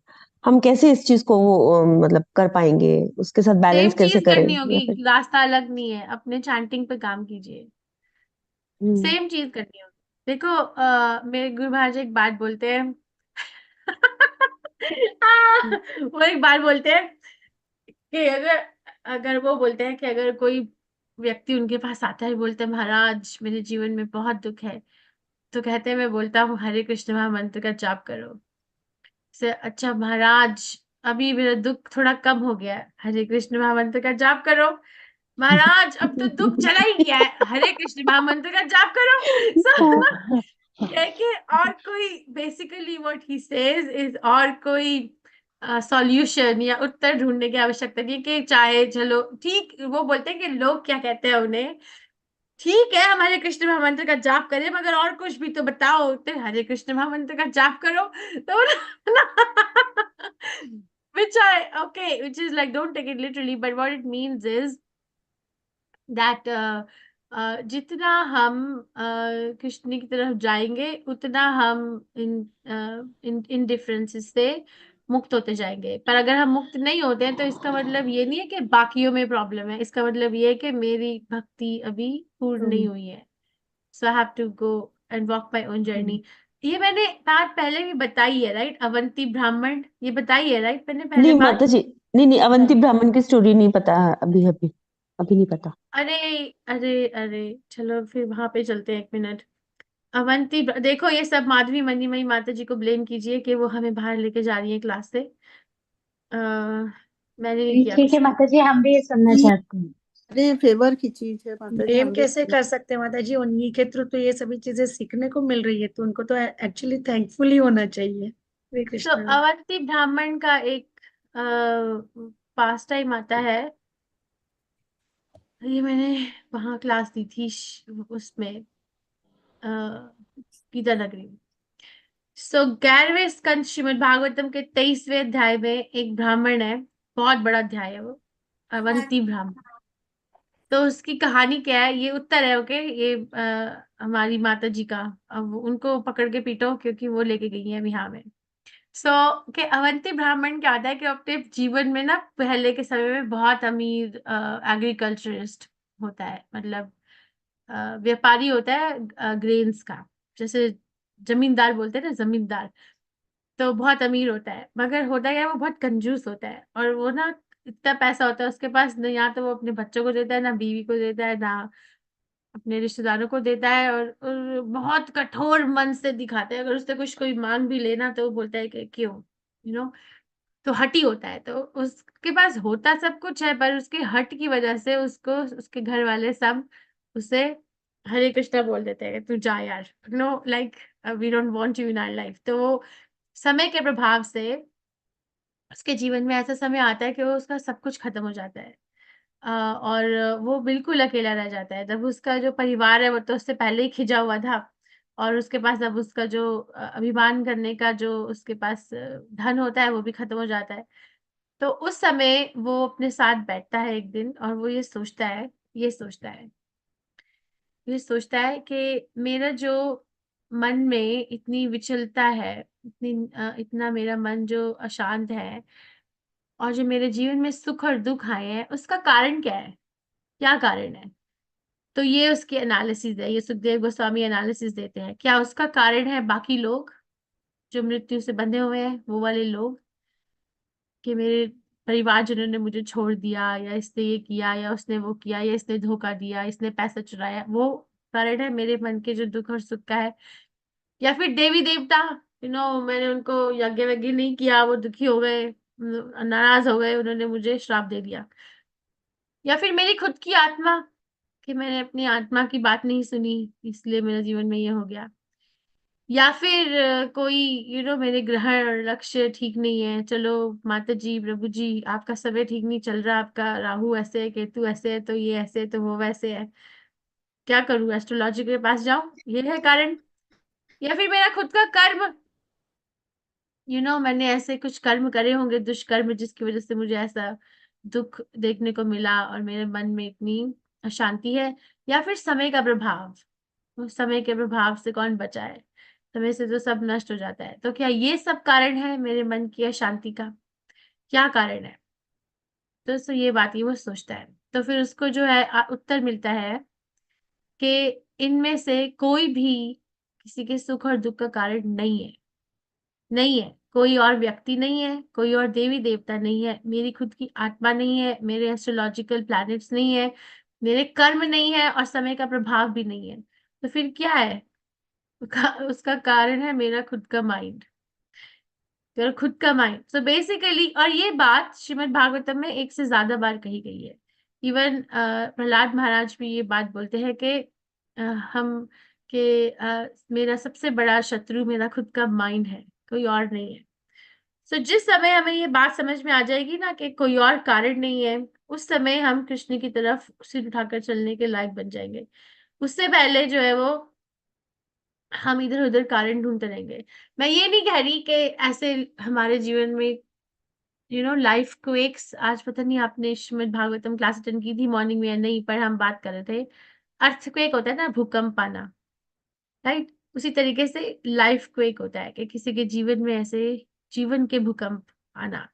हम कैसे इस चीज को मतलब कर पाएंगे, उसके साथ बैलेंस सेम कैसे चीज करें, करनी या होगी, फिर रास्ता अलग नहीं है। अपने चैंटिंग पे काम कीजिए, हम्म, सेम चीज करनी होगी। देखो मेरे गुरु महाराज एक बात बोलते हैं। वो एक बात बोलते हैं कि अगर अगर वो बोलते हैं कि अगर कोई व्यक्ति उनके पास आता है, बोलते हैं महाराज मेरे जीवन में बहुत दुख है, तो कहते हैं मैं बोलता हूँ हरे कृष्ण महामंत्र का जाप करो। से अच्छा महाराज, अभी मेरा दुख थोड़ा कम हो गया है, हरे कृष्ण महामंत्र का जाप करो। महाराज अब तो दुख चला ही गया है, हरे कृष्ण महामंत्र का जाप करो। So, देखिए, और कोई basically what he says is, और कोई सॉल्यूशन या उत्तर ढूंढने की आवश्यकता नहीं है कि चाहे चलो ठीक, वो बोलते हैं कि लोग क्या कहते हैं उन्हें, ठीक है हमारे कृष्ण महामंत्र का जाप करें, मगर और कुछ भी तो बताओ, तो हरे कृष्ण महामंत्र का जाप करो। तो which is like, don't take it literally, but what it means is that जितना हम कृष्ण की तरफ जाएंगे उतना हम इन डिफरेंसेस से मुक्त होते जाएंगे। पर अगर हम मुक्त नहीं होते हैं तो इसका मतलब ये नहीं है कि बाकियों में प्रॉब्लम है, इसका मतलब ये है कि मेरी भक्ति अभी पूर्ण नहीं हुई है। So I have to go and walk my own journey. ये मैंने बात पहले भी बताई है, राइट? अवंती ब्राह्मण, ये बताई है, राइट? मैंने पहले नहीं बात। माता जी, नहीं नहीं, अवंती ब्राह्मण की स्टोरी नहीं पता है, अभी अभी अभी नहीं पता। अरे अरे अरे, चलो फिर वहां पे चलते हैं, 1 मिनट। अवंती देखो, ये सब माधवी मणिमयी माता जी को ब्लेम कीजिए कि वो हमें बाहर लेके जा रही है क्लास से। मैंने नहीं किया ठीक कुछ है भी। माता जी, हम भी ये सुनना चाहते हैं। अरे फेवर की चीज है माता जी, ब्लेम हम भी कैसे कर सकते हैं माता जी, उन्हीं के थ्रू तो ये सभी चीजें सीखने को मिल रही है, तो उनको तो एक्चुअली थैंकफुल ही होना चाहिए। हरे तो कृष्णा। अवंती ब्राह्मण का एक पास टाइम आता है, ये मैंने वहां क्लास दी थी उसमें, गीता नगरी में। सो 11वें स्कंद श्रीमद् भागवतम के 23वें अध्याय में एक ब्राह्मण है, बहुत बड़ा अध्याय है वो, अवंती ब्राह्मण। तो उसकी कहानी क्या है, ये उत्तर है, ओके, ये हमारी माता जी का। अब उनको पकड़ के पीटो क्योंकि वो लेके गई है यहाँ में। सो के अवंती ब्राह्मण क्या आता है कि अपने जीवन में ना पहले के समय में बहुत अमीर एग्रीकल्चरिस्ट होता है, मतलब व्यापारी होता है ग्रेन्स का, जैसे जमींदार बोलते हैं ना, जमींदार। तो बहुत अमीर होता है, मगर होता क्या है, वो बहुत कंजूस होता है। और वो ना इतना पैसा होता है उसके पास, न या तो वो अपने बच्चों को देता है, ना बीवी को देता है, ना अपने रिश्तेदारों को देता है। और बहुत कठोर मन से दिखाता है, अगर उससे कुछ कोई मांग भी लेना तो वो बोलता है कि क्यों, तो हठी होता है। तो उसके पास होता सब कुछ है, पर उसके हट की वजह से उसको उसके घर वाले सब उसे हरे कृष्णा बोल देते हैं, तू जा यार, like we don't want you in our life. तो वो समय के प्रभाव से उसके जीवन में ऐसा समय आता है कि वो उसका सब कुछ खत्म हो जाता है। और वो बिल्कुल अकेला रह जाता है। जब उसका जो परिवार है वो तो उससे पहले ही खिंचा हुआ था, और उसके पास अब उसका जो अभिमान करने का जो उसके पास धन होता है वो भी खत्म हो जाता है। तो उस समय वो अपने साथ बैठता है एक दिन, और वो ये सोचता है कि मेरा जो मन में इतनी विचलता है, इतना मेरा मन जो अशांत है, और जो मेरे जीवन में सुख और दुख आए हैं, उसका कारण क्या है? क्या कारण है? तो ये उसकी एनालिसिस है, ये सुखदेव गोस्वामी एनालिसिस देते हैं। क्या उसका कारण है बाकी लोग जो मृत्यु से बंधे हुए हैं, वो वाले लोग, कि मेरे परिवार जिन्होंने मुझे छोड़ दिया, या इसने ये किया, या उसने वो किया, या इसने धोखा दिया, इसने पैसा चुराया, वो कारण है मेरे मन के जो दुख और सुख का है? या फिर देवी देवता, मैंने उनको यज्ञ वज्ञ नहीं किया, वो दुखी हो गए, नाराज हो गए, उन्होंने मुझे श्राप दे दिया? या फिर मेरी खुद की आत्मा, कि मैंने अपनी आत्मा की बात नहीं सुनी, इसलिए मेरे जीवन में ये हो गया? या फिर कोई मेरे ग्रहण और लक्ष्य ठीक नहीं है, चलो माता जी, प्रभु जी, आपका समय ठीक नहीं चल रहा, आपका राहु ऐसे है, केतु ऐसे है, तो ये ऐसे है, तो वो वैसे है, क्या करूं, एस्ट्रोलॉजी के पास जाऊं? ये है कारण। या फिर मेरा खुद का कर्म, मैंने ऐसे कुछ कर्म करे होंगे, दुष्कर्म, जिसकी वजह से मुझे ऐसा दुख देखने को मिला, और मेरे मन में इतनी अशांति है। या फिर समय का प्रभाव, उस समय के प्रभाव से कौन बचाए, समय से तो सब नष्ट हो जाता है। तो क्या ये सब कारण है मेरे मन की अशांति का? क्या कारण है? तो ये बात ही वो सोचता है। तो फिर उसको जो है उत्तर मिलता है कि इनमें से कोई भी किसी के सुख और दुख का कारण नहीं है। कोई और व्यक्ति नहीं है, कोई और देवी देवता नहीं है, मेरी खुद की आत्मा नहीं है, मेरे एस्ट्रोलॉजिकल प्लैनेट्स नहीं है, मेरे कर्म नहीं है, और समय का प्रभाव भी नहीं है। तो फिर क्या है? उसका कारण है मेरा खुद का माइंड, तेरा खुद का माइंड। सो बेसिकली, और ये बात श्रीमद् भागवतम में एक से ज्यादा बार कही गई है। इवन प्रहलाद महाराज भी ये बात बोलते हैं कि हम मेरा सबसे बड़ा शत्रु मेरा खुद का माइंड है, कोई और नहीं है। सो जिस समय हमें ये बात समझ में आ जाएगी ना कि कोई और कारण नहीं है, उस समय हम कृष्ण की तरफ सिर उठाकर चलने के लायक बन जाएंगे। उससे पहले जो है वो हम इधर उधर कारण ढूंढते रहेंगे। मैं ये नहीं कह रही कि ऐसे हमारे जीवन में लाइफ क्वेक्स, आज पता नहीं आपने श्रीमद् भागवतम क्लास अटेंड की थी मॉर्निंग में या नहीं, पर हम बात कर रहे थे, अर्थक्वेक होता है ना, भूकंप आना, राइट? उसी तरीके से लाइफ क्वेक होता है कि किसी के जीवन में ऐसे जीवन के भूकंप आना।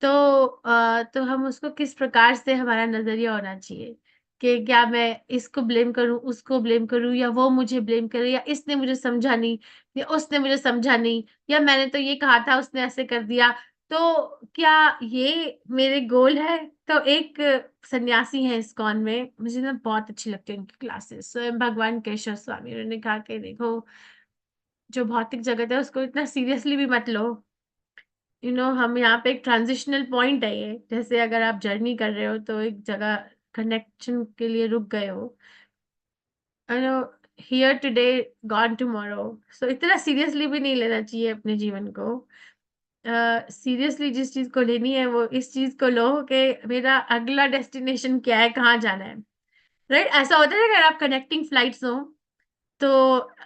तो हम उसको किस प्रकार से, हमारा नजरिया होना चाहिए कि क्या मैं इसको ब्लेम करूं, उसको ब्लेम करूं, या वो मुझे ब्लेम करे, या इसने मुझे समझा नहीं, या उसने मुझे समझा नहीं, या मैंने तो ये कहा था उसने ऐसे कर दिया। तो क्या ये मेरे गोल है? तो एक सन्यासी है इस्कॉन में, मुझे ना बहुत अच्छी लगती है उनकी क्लासेस। स्वयं भगवान केशव स्वामी, उन्होंने कहा कि देखो, जो भौतिक जगत है उसको इतना सीरियसली भी मत लो। हम यहाँ पे एक ट्रांजिशनल पॉइंट है ये, जैसे अगर आप जर्नी कर रहे हो तो एक जगह कनेक्शन के लिए रुक गए हो, हियर टुडे गॉन टुमारो। सो इतना सीरियसली भी नहीं लेना चाहिए अपने जीवन को। सीरियसली जिस चीज को लेनी है वो इस चीज को लो कि मेरा अगला डेस्टिनेशन क्या है, कहाँ जाना है। राइट, ऐसा होता है अगर आप कनेक्टिंग फ्लाइट्स हो तो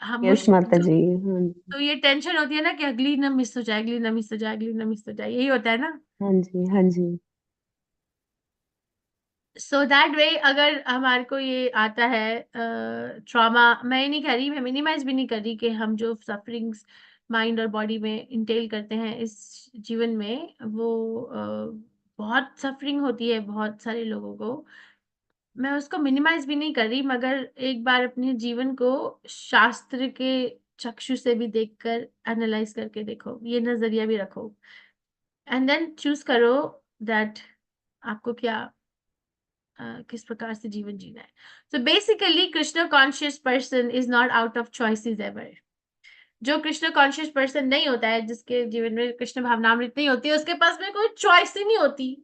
हम यस माता जी। हाँ तो ये टेंशन होती है ना कि अगली ना मिस हो जाए, अगली ना मिस हो जाए, अगली ना मिस हो जाए, यही होता है ना। हाँ जी, हाँ जी। सो दैट वे अगर हमारे को ये आता है ट्रॉमा, मैं ये नहीं कह रही, मैं मिनिमाइज भी नहीं कर रही कि हम जो सफरिंग्स माइंड और बॉडी में इंटेल करते हैं इस जीवन में, वो बहुत सफरिंग होती है बहुत सारे लोगों को। मैं उसको मिनिमाइज भी नहीं कर रही, मगर एक बार अपने जीवन को शास्त्र के चक्षु से भी देखकर एनालाइज करके देखो, ये नजरिया भी रखो, एंड देन चूज करो दैट आपको क्या किस प्रकार से जीवन जीना है। So basically Krishna conscious person is not out of choices ever. जो कृष्ण कॉन्शियस पर्सन नहीं होता है, जिसके जीवन में कृष्ण भावनामृत नहीं होती है, उसके पास में कोई चॉइस ही नहीं होती।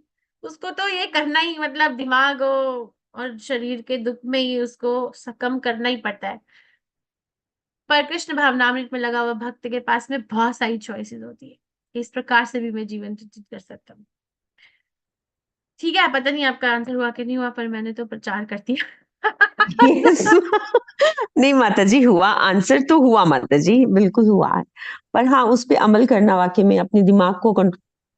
उसको तो ये करना ही, मतलब दिमाग और शरीर के दुख में ही उसको सकम करना ही पड़ता है। पर कृष्ण भावनामृत में लगा हुआ भक्त के पास में बहुत सारी चॉइसेस होती है। इस प्रकार से भी मैं जीवन व्यतीत कर सकता हूँ। ठीक है, पता नहीं आपका आंसर हुआ कि नहीं हुआ, पर मैंने तो प्रचार कर दिया। यस। नहीं माता जी, हुआ, आंसर तो हुआ माता जी, बिल्कुल हुआ है। पर हाँ, उस पे अमल करना वाकई में अपने दिमाग को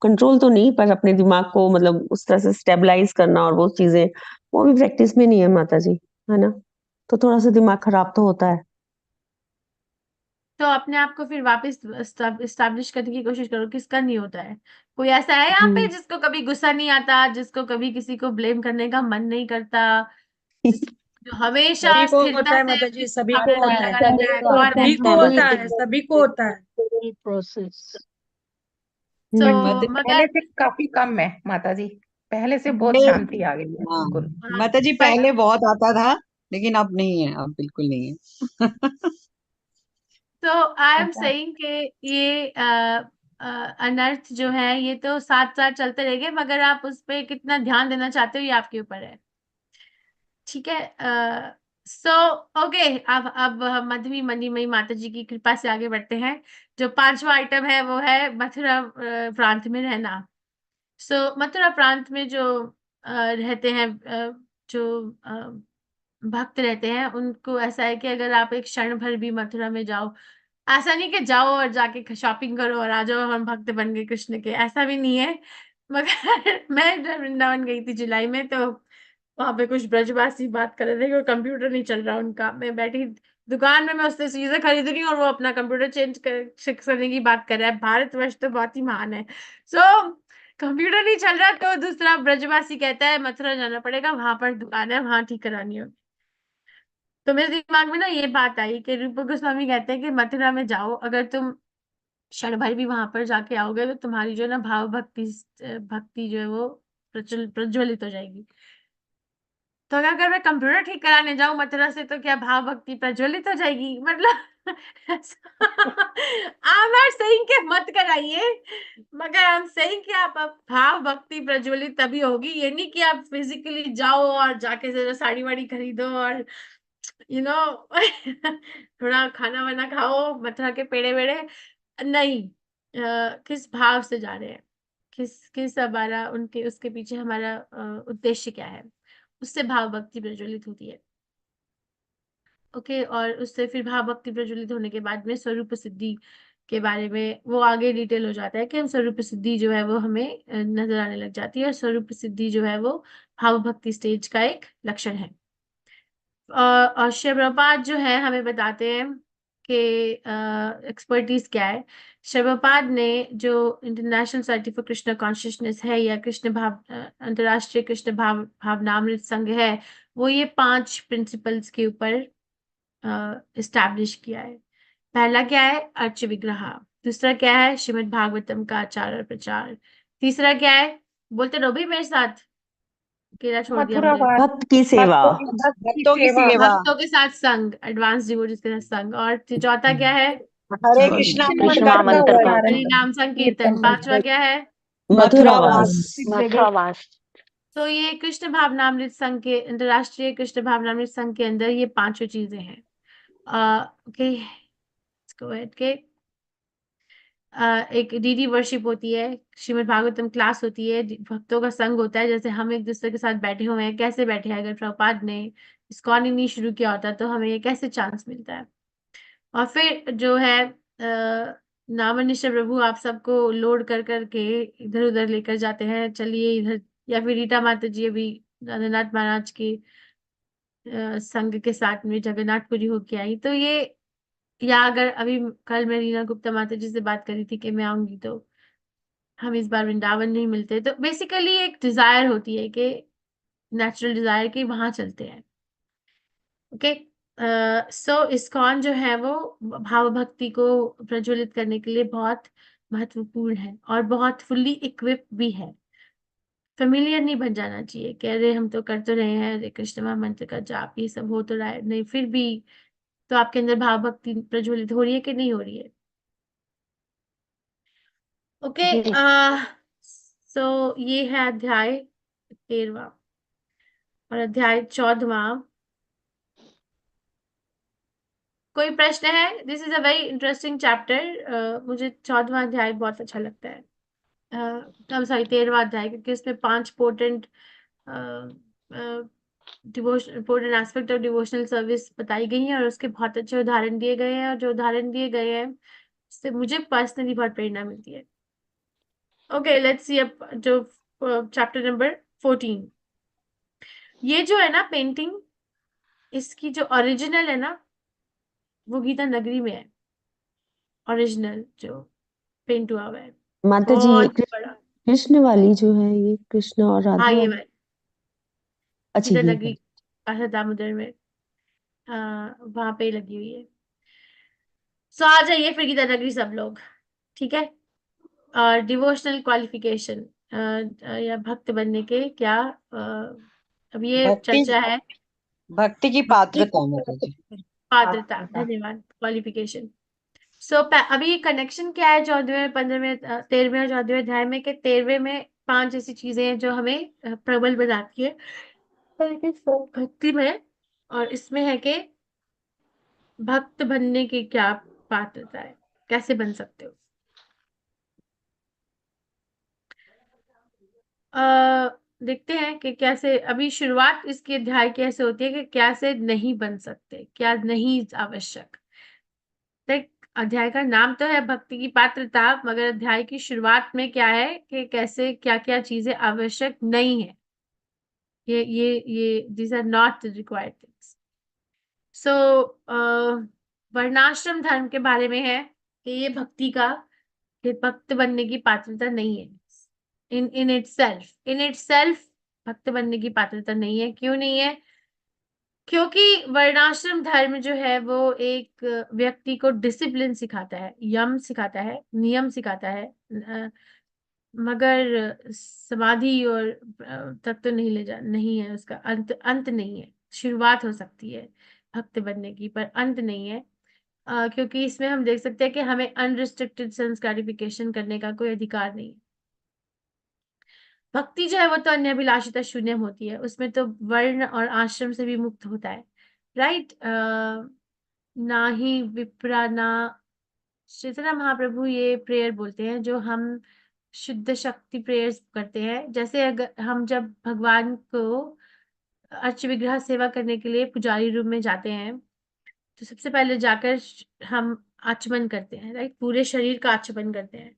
कंट्रोल तो नहीं, पर अपने दिमाग को मतलब उस तरह से स्टेबलाइज करना और वो चीजें, वो भी प्रैक्टिस में नहीं है माता जी, है ना। तो थोड़ा सा दिमाग खराब तो होता है। तो अपने आप को फिर वापस इस्टेब्लिश करने की कोशिश करो, किसका नहीं होता है। कोई ऐसा है यहाँ पे जिसको कभी गुस्सा नहीं आता, जिसको कभी किसी को ब्लेम करने का मन नहीं करता, जो हमेशा सभी को स्थिरता होता है से माता जी, अपनी सभी को भावना होता है, लगा रहता है और सभी को बेहतर होता होता है, सभी को होता है। प्रोसेस। सो माता पहले मगर से काफी कम है माता जी, पहले से बहुत जी, शांति आ गई है, हाँ बिल्कुल। माता जी, पर पहले बहुत आता था लेकिन अब नहीं है, अब बिल्कुल नहीं है। तो आई एम अच्छा, सेइंग कि ये अनर्थ जो है ये तो साथ साथ चलते रहेंगे, मगर आप उस पे कितना ध्यान देना चाहते हो ये आपके ऊपर है। ठीक है। सो ओके, अब हम मधुमी मणिमयी माता जी की कृपा से आगे बढ़ते हैं। जो पांचवा आइटम है वो है मथुरा प्रांत में रहना। सो मथुरा प्रांत में जो रहते हैं, जो भक्त रहते हैं, उनको ऐसा है कि अगर आप एक क्षण भर भी मथुरा में जाओ, ऐसा नहीं कि जाओ और जाके शॉपिंग करो और आ जाओ हम भक्त बन गए कृष्ण के, ऐसा भी नहीं है। मगर मैं जब वृंदावन गई थी जुलाई में, तो वहां पे कुछ ब्रजवासी बात कर रहे थे कि कंप्यूटर नहीं चल रहा उनका। मैं बैठी दुकान में, मैं उससे चीजें खरीद रही हूँ और वो अपना कंप्यूटर चेंज करने की बात कर रहा है। भारतवर्ष तो बहुत ही महान है। सो कंप्यूटर नहीं चल रहा तो दूसरा ब्रजवासी कहता है मथुरा जाना पड़ेगा, वहां पर दुकान है, वहां ठीक करानी होगी। तो मेरे दिमाग में ना ये बात आई कि रूप गोस्वामी कहते हैं कि मथुरा में जाओ, अगर तुम क्षण भर भी वहां पर जाके आओगे तो तुम्हारी जो है ना भाव भक्ति भक्ति जो है वो प्रज्वलित हो जाएगी। तो अगर मैं कंप्यूटर ठीक कराने जाऊं मथुरा से, तो क्या भाव भक्ति प्रज्वलित हो जाएगी? मतलब आई एम नॉट सेइंग कि मत कराइए, मगर आई एम सेइंग कि आप भाव भक्ति प्रज्वलित तभी होगी। ये नहीं कि आप फिजिकली जाओ और जाके जरा साड़ी वाड़ी खरीदो और यू नो थोड़ा खाना वाना खाओ, मथुरा के पेड़े वेड़े नहीं। किस भाव से जा रहे हैं, किस किस हमारा उनके उसके पीछे हमारा उद्देश्य क्या है, उससे भाव भक्ति प्रज्वलित होती है। ओके, और उससे फिर भाव भक्ति प्रज्वलित होने के बाद में स्वरूप सिद्धि के बारे में वो आगे डिटेल हो जाता है कि हम स्वरूप सिद्धि जो है वो हमें नजर आने लग जाती है, और स्वरूप सिद्धि जो है वो भाव भक्ति स्टेज का एक लक्षण है। और शिव प्रभुपाद जो है हमें बताते हैं कि एक्सपर्टीज क्या है। शिव प्रभुपाद ने जो international society for Krishna consciousness है, या कृष्ण भाव अंतरराष्ट्रीय कृष्ण भावनामृत संघ है, वो ये 5 प्रिंसिपल्स के ऊपर इस्टेब्लिश किया है। पहला क्या है? अर्च विग्रह। दूसरा क्या है? श्रीमद् भागवतम का आचार और प्रचार। तीसरा क्या है? बोलते रहो भी मेरे साथ, अकेला छोड़ दिया मुझे। मथुरावास, भक्त की सेवा। भक्तों की सेवा। भक्तों के साथ संग, एडवांस डिवोटीज के साथ संग। और चौथा क्या है? हरे कृष्णा कृष्ण मंत्र का महामंत्र का उच्चारण। हरि नाम संकीर्तन। पांचवा क्या है? मथुरावास। मथुरावास। तो ये कृष्ण भावनामृत संघ के, अंतरराष्ट्रीय कृष्ण भावनामृत संघ के अंदर ये पांचों चीजें हैं। ओके, के एक डीडी वर्शिप होती है, श्रीमद् भागवतम क्लास होती है, भक्तों का संग होता है। जैसे हम एक दूसरे के साथ बैठे हुए हैं, कैसे बैठे हैं? अगर प्रभुपाद ने इस्कॉन ही नहीं शुरू किया होता तो हमें ये कैसे चांस मिलता है? और फिर जो है नामनिश्चय प्रभु आप सबको लोड कर करके इधर उधर लेकर जाते हैं, चलिए इधर। या फिर रीटा माता जी अभी जगन्नाथ महाराज के संघ के साथ में जगन्नाथपुरी होके आई। तो ये, या अगर अभी कल मैं रीना गुप्ता माता जी से बात करी थी कि मैं आऊंगी, तो हम इस बार वृंदावन नहीं मिलते। तो बेसिकली एक डिजायर होती है कि नेचुरल डिजायर कि वहां चलते हैं। ओके, सो इस्कॉन जो है वो भाव भक्ति को प्रज्वलित करने के लिए बहुत महत्वपूर्ण है और बहुत फुल्ली इक्विप भी है। फेमिलियर नहीं बन जाना चाहिए कि अरे हम तो कर तो रहे हैं, हरे कृष्ण महामंत्र का जाप ये सब हो तो रहा है, नहीं फिर भी तो आपके अंदर भाव भक्ति प्रज्वलित हो रही है कि नहीं हो रही है? ओके, सो ये है अध्याय 13वां और अध्याय 14वां। कोई प्रश्न है? This is a very interesting chapter. मुझे 14वां अध्याय बहुत अच्छा लगता है। सॉरी 13वां अध्याय, क्योंकि इसमें 5 portent devotion, important aspect of devotional service बताई गई है और उसके बहुत अच्छे उदाहरण दिए गए हैं। और जो उदाहरण दिए गए हैं उससे मुझे पर्सनली बहुत प्रेरणा मिलती है। ओके, लेट्स सी अब जो चैप्टर नंबर 14। ये जो है ना पेंटिंग, इसकी जो ओरिजिनल है ना वो गीता नगरी में है। ओरिजिनल जो पेंट हुआ हुआ है माता जी, बहुत बड़ा। कृष्ण वाली जो है, ये कृष्ण और हाँ राधा ये वाली। वाली अच्छा, गीता ये नगरी दामोदर में वहां पे लगी हुई है। सो आ जाइए फिर गीता नगरी सब लोग, ठीक है। और डिवोशनल क्वालिफिकेशन या भक्त बनने के क्या अब ये भक्ति चर्चा है। भक्ति की पात्रता माता जी। पात्रता, धन्यवाद, क्वालिफिकेशन। सो अभी कनेक्शन क्या है 14वें 15वें 13वें और 14वें अध्याय में? कि 13वें में 5 ऐसी चीजें हैं जो हमें प्रबल बनाती है भक्ति में। और इसमें है कि भक्त बनने की क्या पात्रता है, कैसे बन सकते हो। देखते हैं कि कैसे अभी शुरुआत इसके अध्याय कैसे होती है कि कैसे नहीं बन सकते, क्या नहीं आवश्यक। देख, अध्याय का नाम तो है भक्ति की पात्रता, मगर अध्याय की शुरुआत में क्या है कि कैसे क्या क्या चीजें आवश्यक नहीं है। ये these are not the required things. सो वर्णाश्रम धर्म के बारे में है कि ये भक्ति का, ये भक्त बनने की पात्रता नहीं है। इन इट सेल्फ भक्त बनने की पात्रता नहीं है। क्यों नहीं है? क्योंकि वर्णाश्रम धर्म जो है वो एक व्यक्ति को डिसिप्लिन सिखाता है, यम सिखाता है, नियम सिखाता है, मगर समाधि और तक तो नहीं ले जा, नहीं है उसका अंत नहीं है। शुरुआत हो सकती है भक्त बनने की, पर अंत नहीं है। क्योंकि इसमें हम देख सकते हैं कि हमें अनरिस्ट्रिक्टेड सेंस ग्रेटिफिकेशन करने का कोई अधिकार नहीं है। भक्ति जो है वो तो अन्यभिलाषिता शून्य होती है, उसमें तो वर्ण और आश्रम से भी मुक्त होता है, राइट। ना ही विप्रा ना चैतन्य महाप्रभु ये प्रेयर बोलते हैं जो हम शुद्ध शक्ति प्रेयर्स करते हैं। जैसे अगर हम जब भगवान को अर्च विग्रह सेवा करने के लिए पुजारी रूम में जाते हैं तो सबसे पहले जाकर हम आचमन करते हैं, राइट, पूरे शरीर का आचमन करते हैं।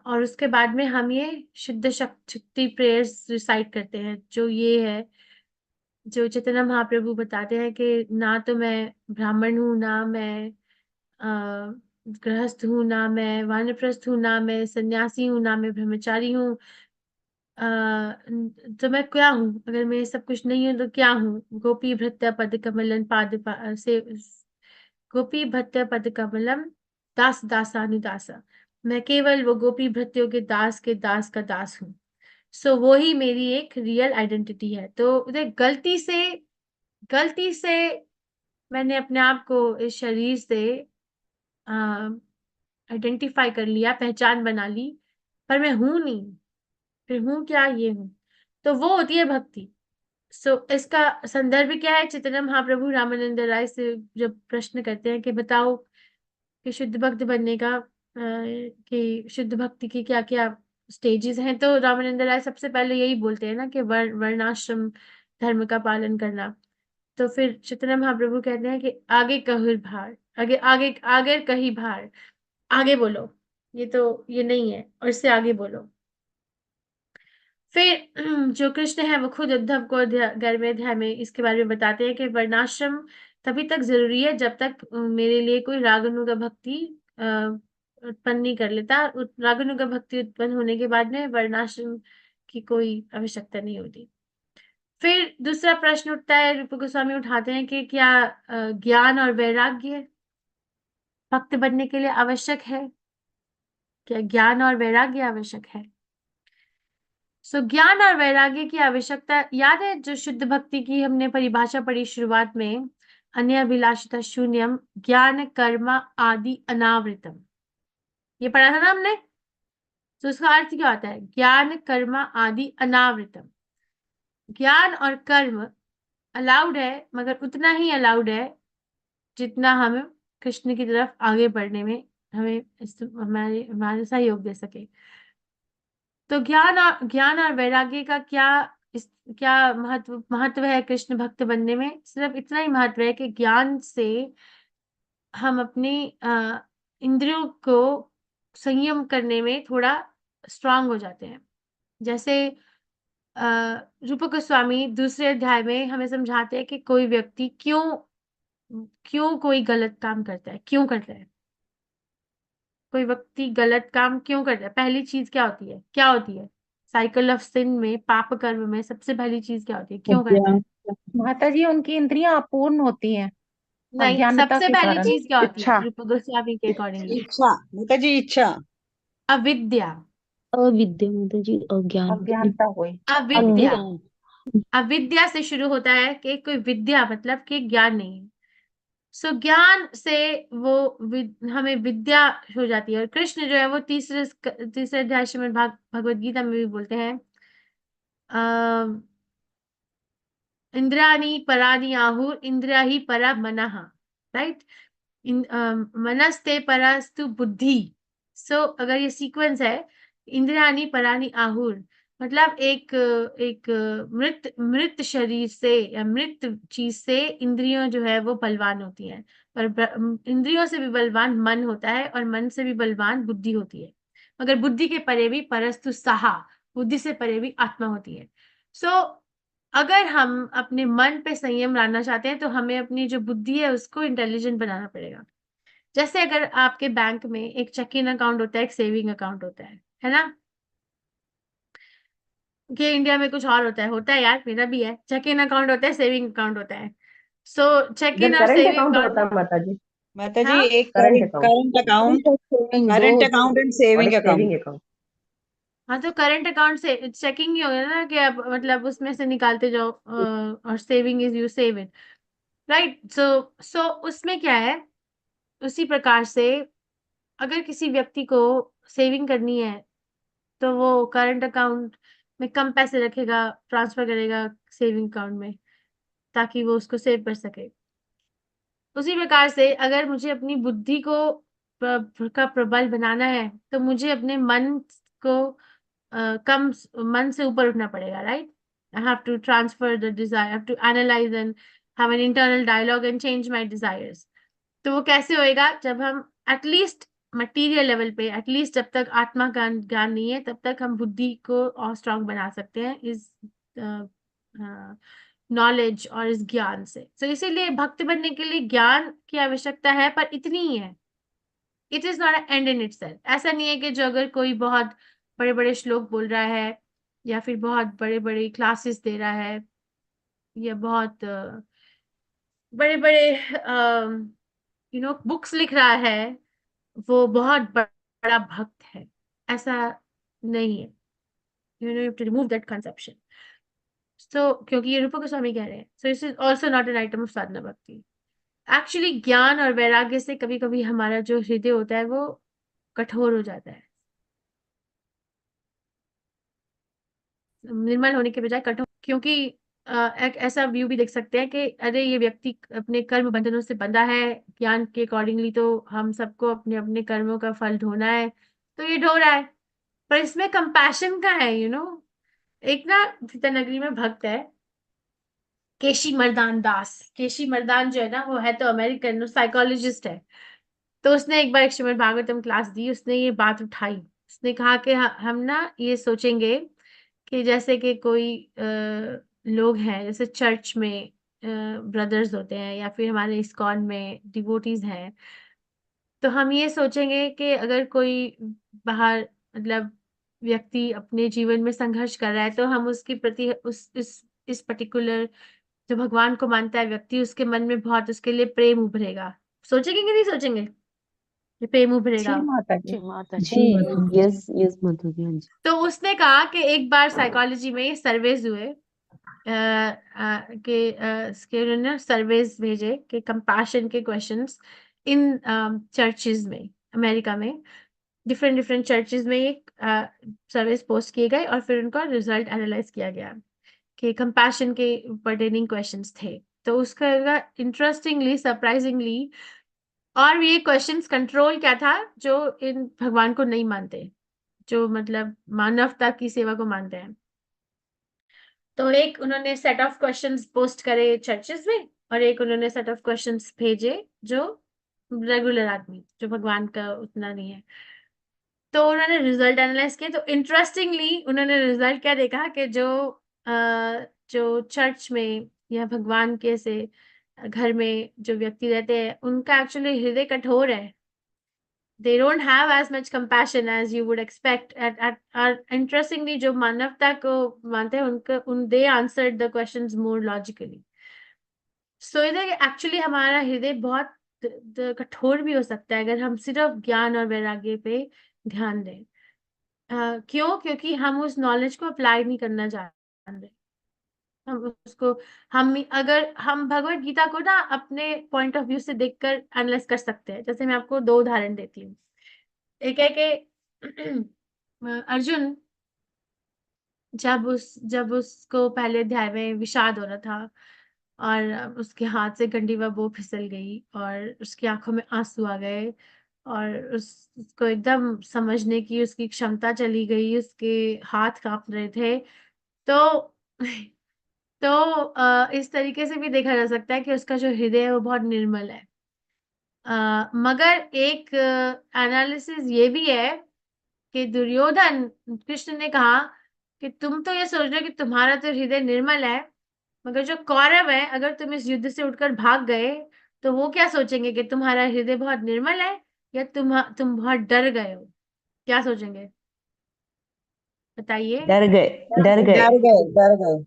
और उसके बाद में हम ये शुद्ध शक्ति प्रेयर्स रिसाइट करते हैं, जो ये है जो चैतन्य महाप्रभु बताते हैं कि ना तो मैं ब्राह्मण हूँ, ना मैं गृहस्थ हूँ, ना मैं वानप्रस्थ हूँ, ना मैं सन्यासी हूँ, ना मैं ब्रह्मचारी हूँ। तो मैं क्या हूँ? अगर मैं सब कुछ नहीं हूँ तो क्या हूँ? गोपी भृत्य पद कमलन से गोपी भृत्य पद कमलम दास दासानुदासा, मैं केवल वो गोपी भृत्यों के दास का दास हूँ। सो वो ही मेरी एक रियल आइडेंटिटी है। तो देख, गलती से मैंने अपने आप को इस शरीर से आइडेंटिफाई कर लिया, पहचान बना ली, पर मैं हूं नहीं। फिर हूं क्या? ये हूं। तो वो होती है भक्ति। इसका संदर्भ क्या है? चैतन्य महाप्रभु रामानंद राय से जब प्रश्न करते हैं कि बताओ कि शुद्ध भक्त बनने का कि शुद्ध भक्ति की क्या क्या स्टेजेस हैं, तो रामानंद राय सबसे पहले यही बोलते हैं ना कि वर्णाश्रम धर्म का पालन करना। तो फिर चैतन्य महाप्रभु कहते हैं कि आगे कही भार, आगे आगे आगे कही भार, आगे बोलो, ये नहीं है, और इससे आगे बोलो। फिर जो कृष्ण है वो खुद उद्धव को 11वें अध्याय में इसके बारे में बताते हैं कि वर्णाश्रम तभी तक जरूरी है जब तक मेरे लिए कोई रागानुगा भक्ति उत्पन्न नहीं कर लेता। रागानुगा भक्ति उत्पन्न होने के बाद में वर्णाश्रम की कोई आवश्यकता नहीं होती। फिर दूसरा प्रश्न उठता है, रूप गोस्वामी उठाते हैं कि क्या ज्ञान और वैराग्य भक्त बनने के लिए आवश्यक है? क्या ज्ञान और वैराग्य आवश्यक है? ज्ञान और वैराग्य की आवश्यकता याद है? जो शुद्ध भक्ति की हमने परिभाषा पढ़ी शुरुआत में, अन्य अभिलाषिता शून्यम ज्ञान कर्म आदि अनावृतम, ये पढ़ा था ना हमने। तो उसका अर्थ क्या होता है? ज्ञान कर्म आदि अनावृतम। ज्ञान और कर्म अलाउड है, मगर उतना ही अलाउड है जितना हम कृष्ण की तरफ आगे बढ़ने में हमें हमारे सहयोग दे सके। तो ज्ञान और वैराग्य का क्या महत्व है कृष्ण भक्त बनने में? सिर्फ इतना ही महत्व है कि ज्ञान से हम अपनी इंद्रियों को संयम करने में थोड़ा स्ट्रांग हो जाते हैं। जैसे रूप गोस्वामी दूसरे अध्याय में हमें समझाते हैं कि कोई व्यक्ति क्यों कोई गलत काम करता है, क्यों करता है, कोई व्यक्ति गलत काम क्यों करता है। पहली चीज क्या होती है? साइकिल ऑफ सिन में, पाप कर्म में सबसे पहली चीज क्या होती है? क्यों करता है? माता जी, उनकी इंद्रियां अपूर्ण होती हैं नहीं, अज्ञानता सबसे के पहली कारण। चीज क्या होती है इच्छा। रूप गोस्वामी के अकॉर्डिंगली? इच्छा, माता जी, इच्छा। अविद्या। अविद्या माता जी, अज्ञान। अज्ञानता हुई। अविद्या, अविद्या से शुरू होता है कि कोई विद्या मतलब कि ज्ञान नहीं है। ज्ञान से वो हमें विद्या हो जाती है। और कृष्ण जो है वो तीसरे अध्याय श्रीमद् भगवद गीता में भी बोलते हैं, इंद्रियाणि पराणि आहुर इंद्रिया ही परा मनः, राइट? मनस्ते परस्तु बुद्धि। अगर ये सीक्वेंस है, इंद्रियाणि पराणि आहुर मतलब एक मृत शरीर से या मृत चीज से इंद्रियों जो है वो बलवान होती हैं, पर इंद्रियों से भी बलवान मन होता है और मन से भी बलवान बुद्धि होती है। मगर बुद्धि के परे भी परस्तु सहा, बुद्धि से परे भी आत्मा होती है। अगर हम अपने मन पे संयम लाना चाहते हैं तो हमें अपनी जो बुद्धि है उसको इंटेलिजेंट बनाना पड़ेगा। जैसे अगर आपके बैंक में एक चेकिंग अकाउंट होता है, एक सेविंग अकाउंट होता है ना? कि इंडिया में कुछ और होता है यार, मेरा भी है। चेकिंग अकाउंट होता है, सेविंग अकाउंट होता है। चेकिंग और करंट सेविंग अकाउंट होता अकाउंट, है माता जी। माता जी, हाँ एक current account current account and saving और अकाउंट। Saving account. हाँ, तो करंट अकाउंट से चेकिंग ही होगा ना कि अब मतलब उसमें से निकालते जाओ, और saving is you save it, right? उसमें क्या है? उसी प्रकार से अगर किसी व्यक्ति को सेविंग करनी है तो वो करंट अकाउंट में कम पैसे रखेगा, ट्रांसफर करेगा सेविंग अकाउंट में, ताकि वो उसको सेव कर सके। उसी प्रकार से अगर मुझे अपनी बुद्धि को का प्रबल बनाना है तो मुझे अपने मन को कम मन से ऊपर उठना पड़ेगा, right? I have to transfer the desire, have to analyse and have an internal dialogue and change my desires. तो वो कैसे होएगा? जब हम एटलीस्ट मटीरियल लेवल पे, एटलीस्ट जब तक आत्मा का ज्ञान नहीं है तब तक हम बुद्धि को और स्ट्रांग बना सकते हैं इस नॉलेज और इस ज्ञान से। तो इसीलिए भक्त बनने के लिए ज्ञान की आवश्यकता है, पर इतनी ही है। It is not a and in itself. ऐसा नहीं है कि जो अगर कोई बहुत बड़े बड़े श्लोक बोल रहा है या फिर बहुत बड़े बड़े क्लासेस दे रहा है या बहुत बड़े बड़े बुक्स लिख रहा है वो बहुत बड़ा भक्त है, ऐसा नहीं है। You know, you to remove that conception. So क्योंकि ये रूपा गोस्वामी कह रहे हैं, so this is also not an item of sadhana bhakti. Actually ज्ञान और वैराग्य से कभी कभी हमारा जो हृदय होता है वो कठोर हो जाता है, निर्मल होने के बजाय कठोर। क्योंकि एक ऐसा व्यू भी देख सकते हैं कि अरे ये व्यक्ति अपने कर्म बंधनों से बंधा है, ज्ञान के अकॉर्डिंगली तो हम सबको अपने अपने कर्मों का फल ढोना है, तो ये ढो रहा है। पर इसमें कंपैशन का है, यू नो। एक ना नगरी में भक्त है, केशी मर्दान दास। केशी मर्दान जो है ना, वो है तो अमेरिकन साइकोलॉजिस्ट है। तो उसने एक बार एक श्रीमद् भागवतम क्लास दी, उसने ये बात उठाई। उसने कहा कि हम ना ये सोचेंगे कि जैसे कि कोई लोग हैं, जैसे चर्च में ब्रदर्स होते हैं या फिर हमारे इस्कॉन में डिवोटीज हैं, तो हम ये सोचेंगे कि अगर कोई बाहर मतलब व्यक्ति अपने जीवन में संघर्ष कर रहा है, तो हम उसके प्रति उस इस पर्टिकुलर जो भगवान को मानता है व्यक्ति, उसके मन में बहुत उसके लिए प्रेम उभरेगा। सोचेंगे कि नहीं सोचेंगे ये प्रेम उभरेगा? जी माता जी। जी जी माता जी। यस यस माता जी, हाँ जी। तो उसने कहा कि एक बार साइकोलॉजी में सर्वेज हुए, के उन्होंने सर्वेज भेजे कि कंपैशन के क्वेश्चंस इन चर्चेज में, अमेरिका में डिफरेंट डिफरेंट चर्चेज में एक सर्वेस पोस्ट किए गए और फिर उनका रिजल्ट एनालाइज किया गया कि कंपैशन के पर्टेनिंग क्वेश्चंस थे। तो उसका इंटरेस्टिंगली, सरप्राइजिंगली, और ये क्वेश्चंस कंट्रोल क्या था, जो इन भगवान को नहीं मानते, जो मतलब मानवता की सेवा को मानते हैं। तो एक उन्होंने सेट ऑफ क्वेश्चंस पोस्ट करे चर्चेस में, और एक उन्होंने सेट ऑफ क्वेश्चंस भेजे जो रेगुलर आदमी, जो भगवान का उतना नहीं है। तो उन्होंने रिजल्ट एनालाइज किए, तो इंटरेस्टिंगली उन्होंने रिजल्ट क्या देखा कि जो चर्च में या भगवान के से घर में जो व्यक्ति रहते हैं, उनका एक्चुअली हृदय कठोर है। they don't have as much compassion as you would expect interestingly जो मानवता को मानते हैं, they answered the questions more logically। so इधर एक्चुअली हमारा हृदय बहुत कठोर भी हो सकता है अगर हम सिर्फ ज्ञान और वैराग्य पे ध्यान दें। क्यों? क्योंकि हम उस नॉलेज को अप्लाई नहीं करना चाह रहे। हम उसको अगर हम भगवत गीता को ना अपने पॉइंट ऑफ व्यू से देखकर एनालाइज कर सकते हैं। जैसे मैं आपको 2 उदाहरण देती हूँ। एक है कि अर्जुन जब उसको पहले अध्याय में विषाद हो रहा था और उसके हाथ से गंडीवा बो फिसल गई और उसकी आंखों में आंसू आ गए और उसको एकदम समझने की उसकी क्षमता चली गई, उसके हाथ कांप रहे थे। तो इस तरीके से भी देखा जा सकता है कि उसका जो हृदय है वो बहुत निर्मल है। मगर एक एनालिसिस ये भी है कि दुर्योधन, कृष्ण ने कहा कि तुम तो ये सोच रहे हो कि तुम्हारा तो हृदय निर्मल है, मगर जो कौरव है, अगर तुम इस युद्ध से उठकर भाग गए तो वो क्या सोचेंगे कि तुम्हारा हृदय बहुत निर्मल है या तुम बहुत डर गए हो? क्या सोचेंगे बताइए? डर गए, डर गए। डर गए, डर गए।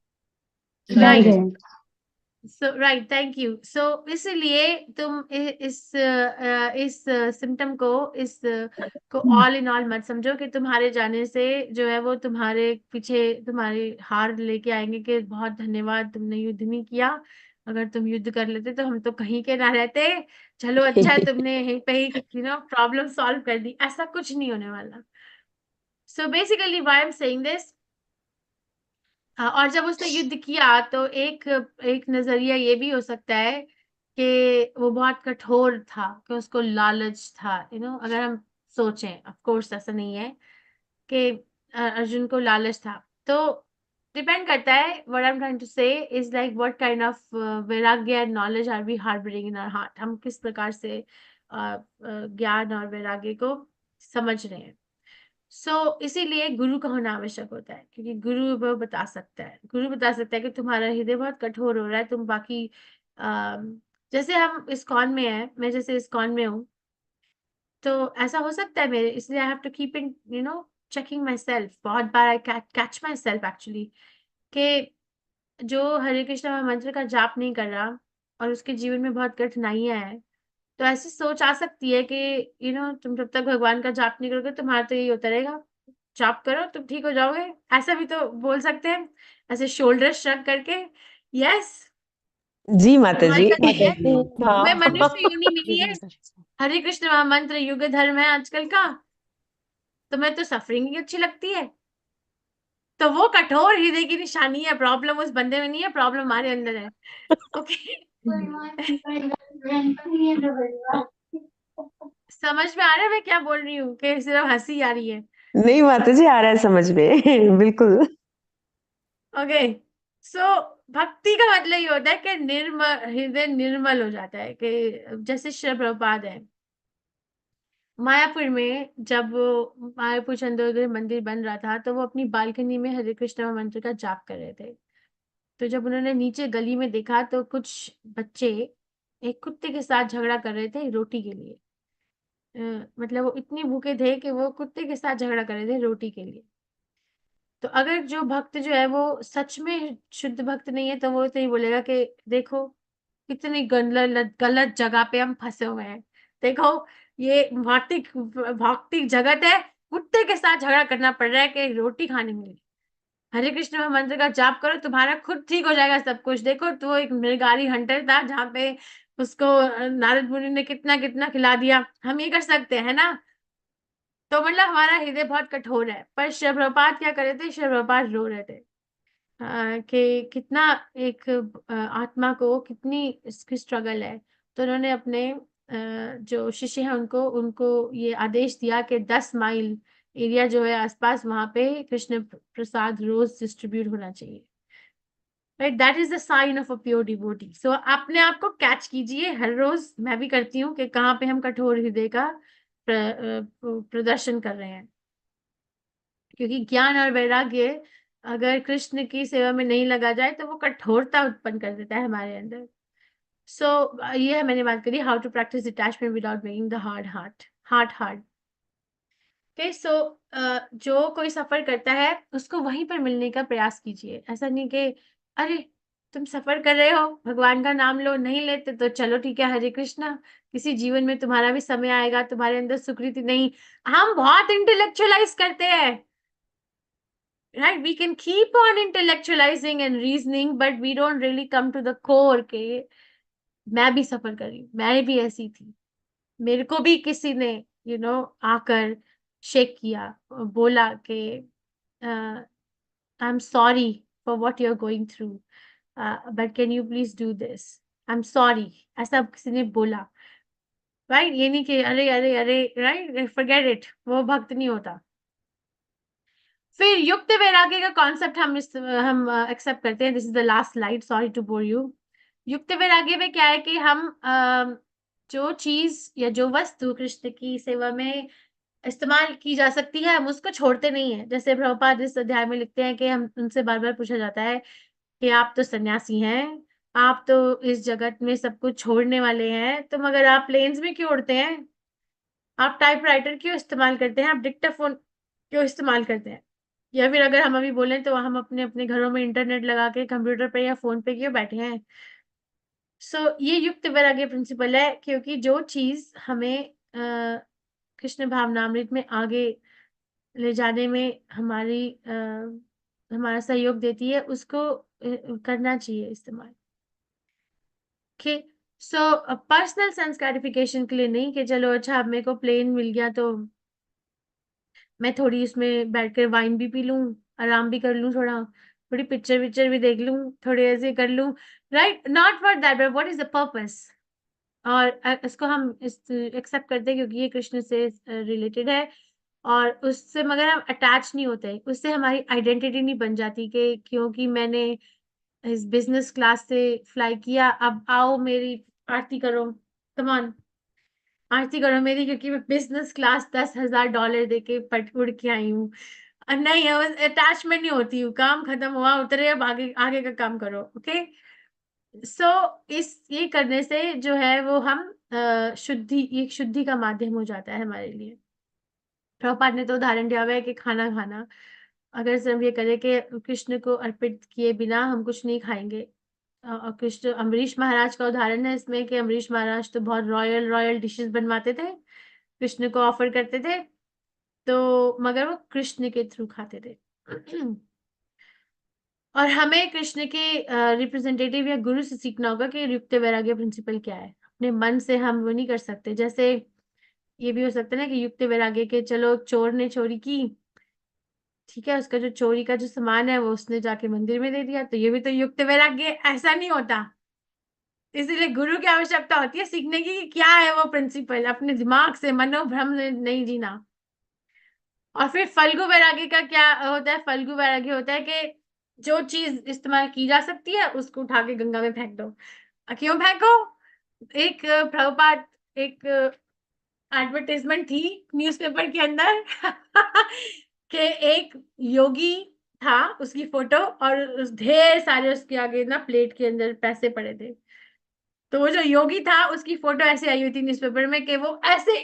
डर राइट। गए। सो राइट, थैंक यू। सो इसलिए तुम इस सिम्टम को, को ऑल इन ऑल मत समझो कि तुम्हारे जाने से जो है वो तुम्हारे पीछे तुम्हारी हार लेके आएंगे कि बहुत धन्यवाद तुमने युद्ध नहीं किया, अगर तुम युद्ध कर लेते तो हम तो कहीं के ना रहते, चलो अच्छा है तुमने यहीं पे ही प्रॉब्लम सॉल्व कर दी। ऐसा कुछ नहीं होने वाला। So basically why I am saying this, और जब उसने युद्ध किया तो एक नजरिया ये भी हो सकता है कि वो बहुत कठोर था, कि उसको लालच था। अगर हम सोचें, ऑफ कोर्स ऐसा नहीं है कि अर्जुन को लालच था। तो डिपेंड करता है, what I am trying to say is like what kind of vairagya and knowledge are we harbouring in our heart. हम किस प्रकार से ज्ञान और वैराग्य को समझ रहे हैं। इसीलिए गुरु का होना आवश्यक होता है, क्योंकि गुरु वो बता सकता है, गुरु बता सकता है कि तुम्हारा हृदय बहुत कठोर हो रहा है, तुम बाकी जैसे हम इस्कॉन में है, मैं जैसे इस्कॉन में हूँ, तो ऐसा हो सकता है मेरे, इसलिए I have to keep in checking myself. बहुत बार I catch myself actually कि जो हरे कृष्ण मंत्र का जाप नहीं कर रहा और उसके जीवन में बहुत कठिनाइयां हैं, तो ऐसी सोच आ सकती है कि तुम जब तक भगवान का जाप नहीं करोगे तुम्हारा तो यही होता रहेगा, जाप करो तुम ठीक हो जाओगे, ऐसा भी तो बोल सकते हैं, ऐसे शोल्डर श्रग करके। यस, जी माता जी। तुम्हारी गलती है, तुम्हें हाँ। मनुष्य योनि मिली जी है, माता जी। हरे कृष्ण महामंत्र युग धर्म है आजकल का, तुम्हें तो सफरिंग ही अच्छी लगती है। तो वो कठोर हृदय की निशानी है, प्रॉब्लम उस बंदे में नहीं है, प्रॉब्लम हमारे अंदर है। ओके। समझ में आ रहा है मैं क्या बोल रही हूँ कि सिर्फ हंसी आ रही है? नहीं माता जी, आ रहा है समझ में। बिल्कुल। ओके। सो भक्ति का मतलब ये होता है कि निर्मल हृदय निर्मल हो जाता है, कि जैसे श्री प्रभुपाद है मायापुर में, जब मायापुर चंद्रोदय मंदिर बन रहा था तो वो अपनी बालकनी में हरे कृष्ण मंत्र का जाप कर रहे थे। तो जब उन्होंने नीचे गली में देखा तो कुछ बच्चे एक कुत्ते के साथ झगड़ा कर रहे थे रोटी के लिए। मतलब वो इतने भूखे थे कि वो कुत्ते के साथ झगड़ा कर रहे थे रोटी के लिए। तो अगर जो भक्त जो है वो सच में शुद्ध भक्त नहीं है तो वो तो ये बोलेगा कि देखो कितनी गलत गलत जगह पे हम फंसे हुए हैं, देखो ये भौतिक भौतिक जगत है, कुत्ते के साथ झगड़ा करना पड़ रहा है कि रोटी खाने मिले। हरे कृष्ण मंत्र का जाप करो, तुम्हारा खुद ठीक हो जाएगा सब कुछ। देखो तो एक मृगारी हंटर था जहाँ पे उसको नारद मुनि ने कितना कितना खिला दिया, हम ये कर सकते हैं ना। तो मतलब हमारा हृदय बहुत कठोर है। पर शिव प्रभुपाद क्या कर रहे थे, शिव प्रभुपाद रो रहे थे कि कितना एक आत्मा को कितनी इसकी स्ट्रगल है। तो उन्होंने अपने जो शिष्य हैं उनको उनको ये आदेश दिया कि 10 माइल एरिया जो है आसपास वहां पे कृष्ण प्रसाद रोज डिस्ट्रीब्यूट होना चाहिए। Right, that is the sign of a pure devotee. सो अपने आप को कैच कीजिए हर रोज, मैं भी करती हूँ, कि कहाँ पे हम कठोर हृदय का प्रदर्शन कर रहे हैं। क्योंकि ज्ञान और वैराग्य अगर कृष्ण की सेवा में नहीं लगा जाए तो वो कठोरता उत्पन्न कर देता है हमारे अंदर। ये है मैंने बात करी how to practise detachment without making the heart. Okay, so जो कोई सफर करता है उसको वहीं पर मिलने का प्रयास कीजिए। ऐसा नहीं कि अरे तुम सफर कर रहे हो भगवान का नाम लो, नहीं लेते तो चलो ठीक है हरे कृष्णा, किसी जीवन में तुम्हारा भी समय आएगा, तुम्हारे अंदर सुकृति नहीं। हम बहुत इंटेलेक्चुअलाइज करते हैं, right? We can keep on intellectualizing and reasoning but we don't really come to the core के मैं भी सफर करी, मैं भी ऐसी थी, मेरे को भी किसी ने आकर शेक किया और बोला कि I am sorry for what you are going through, but can you please do this, I am sorry, ऐसा किसी ने बोला। राइट, ये नहीं कि अरे अरे अरे, राइट, फॉरगेट इट, वो भक्त नहीं होता। फिर युक्त वैराग्य का कॉन्सेप्ट हम एक्सेप्ट करते हैं। This is the last slide, sorry to bore you. युक्त वैराग्य में क्या है कि हम जो चीज या जो वस्तु कृष्ण की सेवा में इस्तेमाल की जा सकती है हम उसको छोड़ते नहीं है। जैसे प्रभुपाद इस अध्याय में लिखते हैं कि हम उनसे बार बार पूछा जाता है कि आप तो सन्यासी हैं, आप तो इस जगत में सब कुछ छोड़ने वाले हैं, तो मगर आप प्लेन्स में क्यों उड़ते हैं, आप टाइपराइटर क्यों इस्तेमाल करते हैं, आप डिक्टाफोन क्यों इस्तेमाल करते हैं, या फिर अगर हम अभी बोलें तो हम अपने अपने घरों में इंटरनेट लगा के कंप्यूटर पे या फोन पे क्यों बैठे हैं। ये युक्त वैराग्य प्रिंसिपल है, क्योंकि जो चीज हमें कृष्ण भावनामृत में आगे ले जाने में हमारा सहयोग देती है उसको करना चाहिए इस्तेमाल। ओके, पर्सनल सेंस क्लैरिफिकेशन के लिए नहीं कि चलो अच्छा अब मेरे को प्लेन मिल गया तो मैं थोड़ी उसमें बैठकर वाइन भी पी लूं, आराम भी कर लूं, थोड़ी पिक्चर विक्चर भी देख लूं, थोड़े ऐसे कर लूं। Right, not for that but what is the purpose. और इसको हम एक्सेप्ट करते हैं क्योंकि ये कृष्ण से रिलेटेड है, और उससे मगर हम अटैच नहीं होते, उससे हमारी आइडेंटिटी नहीं बन जाती कि क्योंकि मैंने इस बिजनेस क्लास से फ्लाई किया अब आओ मेरी आरती करो, कम ऑन आरती करो मेरी, क्योंकि मैं बिजनेस क्लास $10,000 देके पट उड़ के आई हूँ। नहीं, अटैचमेंट नहीं होती हूँ, काम खत्म हुआ, उतरे, अब आगे आगे का काम करो। ओके, ये करने से जो है वो हम एक शुद्धि का माध्यम हो जाता है हमारे लिए। प्रभुपाद ने तो उदाहरण दिया हुआ है कि खाना खाना, अगर हम ये करें कि कृष्ण को अर्पित किए बिना हम कुछ नहीं खाएंगे कृष्ण अम्बरीश महाराज का उदाहरण है इसमें कि अम्बरीश महाराज तो बहुत रॉयल रॉयल डिशेस बनवाते थे, कृष्ण को ऑफर करते थे, तो मगर वो कृष्ण के थ्रू खाते थे। और हमें कृष्ण के रिप्रेजेंटेटिव या गुरु से सीखना होगा कि युक्त वैराग्य प्रिंसिपल क्या है। अपने मन से हम वो नहीं कर सकते। जैसे ये भी हो सकता है ना कि युक्त वैराग्य के, चलो चोर ने चोरी की, ठीक है, उसका जो चोरी का जो सामान है वो उसने जाके मंदिर में दे दिया, तो ये भी तो युक्त वैराग्य। ऐसा नहीं होता। इसीलिए गुरु की आवश्यकता होती है सीखने की कि क्या है वो प्रिंसिपल, अपने दिमाग से मनोभ्रम से नहीं जीना। और फिर फल्गु वैराग्य का क्या होता है? फल्गु वैराग्य होता है कि जो चीज इस्तेमाल की जा सकती है उसको उठा के गंगा में फेंक दो। क्यों फेंको? एक प्रभुपाद, एक एडवर्टाइजमेंट थी न्यूज़पेपर के अंदर कि एक योगी था, उसकी फोटो, और ढेर सारे उसके आगे ना प्लेट के अंदर पैसे पड़े थे। तो वो जो योगी था उसकी फोटो ऐसे आई हुई थी न्यूज़पेपर में कि वो ऐसे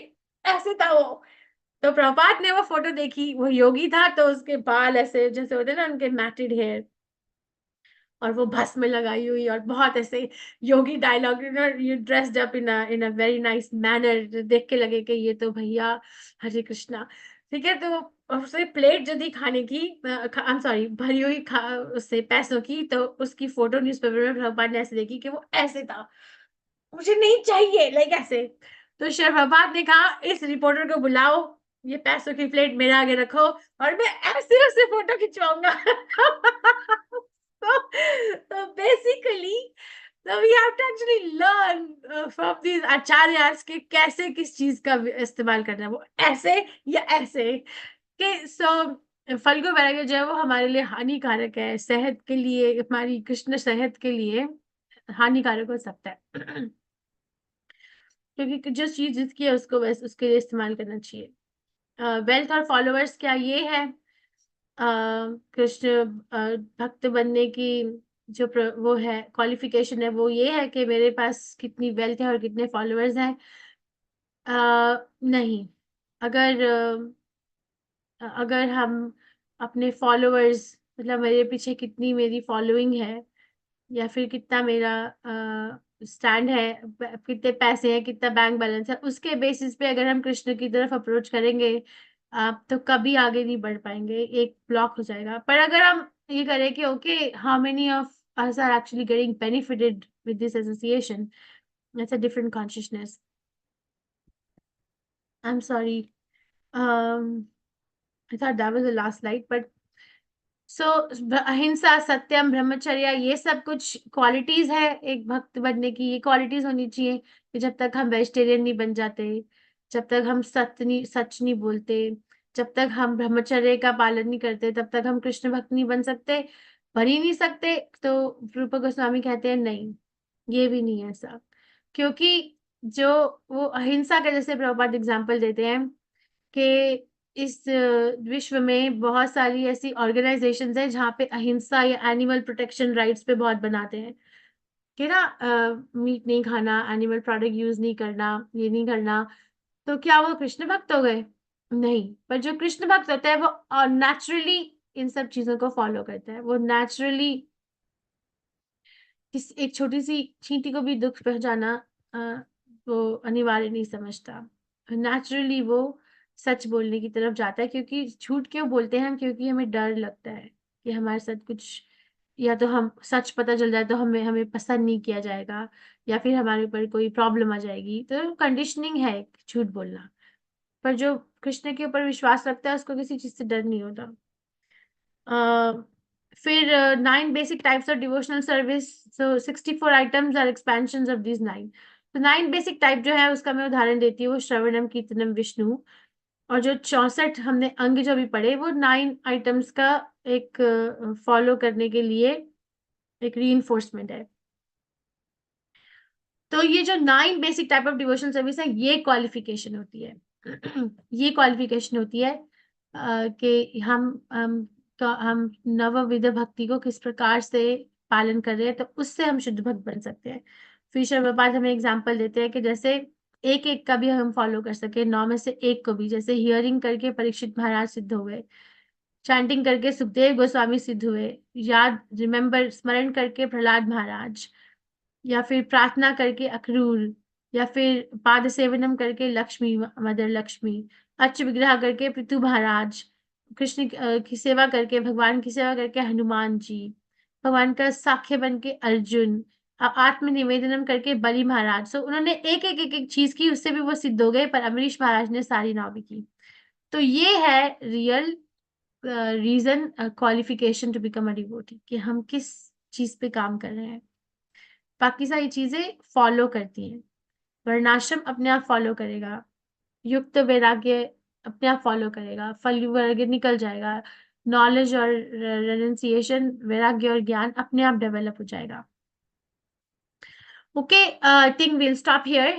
ऐसे था वो। तो प्रभुपाद ने वो फोटो देखी, वो योगी था, तो उसके बाल ऐसे जैसे होते हैं ना उनके मैटेड हेयर, और वो भस्म में लगाई हुई, और बहुत ऐसे योगी dialogue, you dressed up in a very nice manner, देख के लगे कि ये तो भैया हरे कृष्णा। ठीक है, तो उससे प्लेट जो थी खाने की, आई एम सॉरी, भरी हुई उससे पैसों की, तो उसकी फोटो न्यूज़पेपर में प्रभुपाद ने ऐसे देखी कि वो ऐसे था। मुझे नहीं चाहिए, लाइक ऐसे। तो श्री प्रभुपाद ने कहा इस रिपोर्टर को बुलाओ, ये पैसों की प्लेट मेरे आगे रखो और मैं ऐसे उससे photo खिंचवाऊंगा। so basically, so we have to actually learn from these आचार्यास के कैसे किस चीज का इस्तेमाल करना है, वो ऐसे या ऐसे के। फल्गु वैराग्य जो है वो हमारे लिए हानिकारक है, सेहत के लिए, हमारी कृष्ण सेहत के लिए हानिकारक हो सकता है। क्योंकि जो चीज जिसकी है उसको बस उसके लिए इस्तेमाल करना चाहिए। वेल्थ और फॉलोअर्स क्या ये है? कृष्ण भक्त बनने की जो वो है क्वालिफिकेशन है, वो ये है कि मेरे पास कितनी वेल्थ है और कितने फॉलोअर्स हैं? नहीं। अगर अगर हम अपने फॉलोअर्स, मतलब मेरे पीछे कितनी मेरी फॉलोइंग है, या फिर कितना मेरा स्टैंड है, कितने पैसे हैं, कितना बैंक बैलेंस है, उसके बेसिस पे अगर हम कृष्ण की तरफ अप्रोच करेंगे तो कभी आगे नहीं बढ़ पाएंगे, एक ब्लॉक हो जाएगा। पर अगर हम ये करें कि okay, how many of us are actually getting benefited with this association, that's a different consciousness. I'm sorry, I thought that was the last slide, but अहिंसा, सत्यम, ब्रह्मचर्य, ये सब कुछ क्वालिटीज है एक भक्त बनने की। ये क्वालिटीज होनी चाहिए कि जब तक हम वेजिटेरियन नहीं बन जाते, जब तक हम सच नहीं बोलते, जब तक हम ब्रह्मचर्य का पालन नहीं करते, तब तक हम कृष्ण भक्त नहीं बन सकते, बन ही नहीं सकते। तो रूप गोस्वामी कहते हैं नहीं, ये भी नहीं है ऐसा। क्योंकि जो वो अहिंसा का, जैसे प्रभुपाद एग्जाम्पल देते हैं कि इस विश्व में बहुत सारी ऐसी ऑर्गेनाइजेशंस हैं जहाँ पे अहिंसा या एनिमल प्रोटेक्शन राइट्स पे बहुत बनाते हैं कि ना मीट नहीं खाना, एनिमल प्रोडक्ट यूज नहीं करना, ये नहीं करना। तो क्या वो कृष्ण भक्त हो गए? नहीं। पर जो कृष्ण भक्त होता है वो नेचुरली इन सब चीजों को फॉलो करता है। वो नेचुरली एक छोटी सी चींटी को भी दुख पहुंचाना वो अनिवार्य नहीं समझता। नेचुरली वो सच बोलने की तरफ जाता है। क्योंकि झूठ क्यों बोलते हैं हम? क्योंकि हमें डर लगता है कि हमारे साथ कुछ, या तो हम सच पता चल जाए तो हमें हमें पसंद नहीं किया जाएगा, या फिर हमारे ऊपर कोई प्रॉब्लम आ जाएगी। तो कंडीशनिंग है झूठ बोलना। पर जो कृष्ण के ऊपर विश्वास रखता है उसको किसी चीज से डर नहीं होता। फिर 9 basic types of devotional service, so 64 items are expansions of this 9। तो 9 बेसिक टाइप जो है उसका मैं उदाहरण देती हूँ, वो श्रवणम, कीर्तनम, विष्णु। और जो 64 हमने अंग जो भी पढ़े, वो 9 आइटम्स का एक फॉलो करने के लिए एक रीइंफोर्समेंट है। तो ये जो 9 basic type of devotional service है, ये क्वालिफिकेशन होती है। ये क्वालिफिकेशन होती है कि हम नवविध भक्ति को किस प्रकार से पालन कर रहे हैं, तो उससे हम शुद्ध भक्त बन सकते हैं। फिर श्री प्रभुपाद हमें एग्जांपल देते हैं कि जैसे एक एक का भी हम फॉलो कर सके, 9 में से एक को भी। जैसे हियरिंग करके परीक्षित महाराज सिद्ध हो गए, चैंटिंग करके सुखदेव गोस्वामी सिद्ध हुए, याद रिमेम्बर स्मरण करके प्रहलाद महाराज, या फिर प्रार्थना करके अक्रूर, या फिर पाद सेवनम करके लक्ष्मी मदर लक्ष्मी, अच्छ विग्रह करके पृथु महाराज, कृष्ण की सेवा करके, भगवान की सेवा करके हनुमान जी, भगवान का साख्य बन के अर्जुन, आत्म निवेदनम करके बलि महाराज। सो उन्होंने एक चीज की, उससे भी वो सिद्ध हो गए, पर अमरीश महाराज ने सारी नाव भी की। तो ये है real reason qualification to become a devotee, कि हम किस चीज पे काम कर रहे हैं। बाकी सारी चीजें फॉलो करती हैं। वर्णाश्रम अपने आप फॉलो करेगा, युक्त वैराग्य अपने आप फॉलो करेगा, फल वैराग्य निकल जाएगा, नॉलेज और रेनंसिएशन, वैराग्य और ज्ञान अपने आप डेवलप हो जाएगा। Okay, I think will stop here.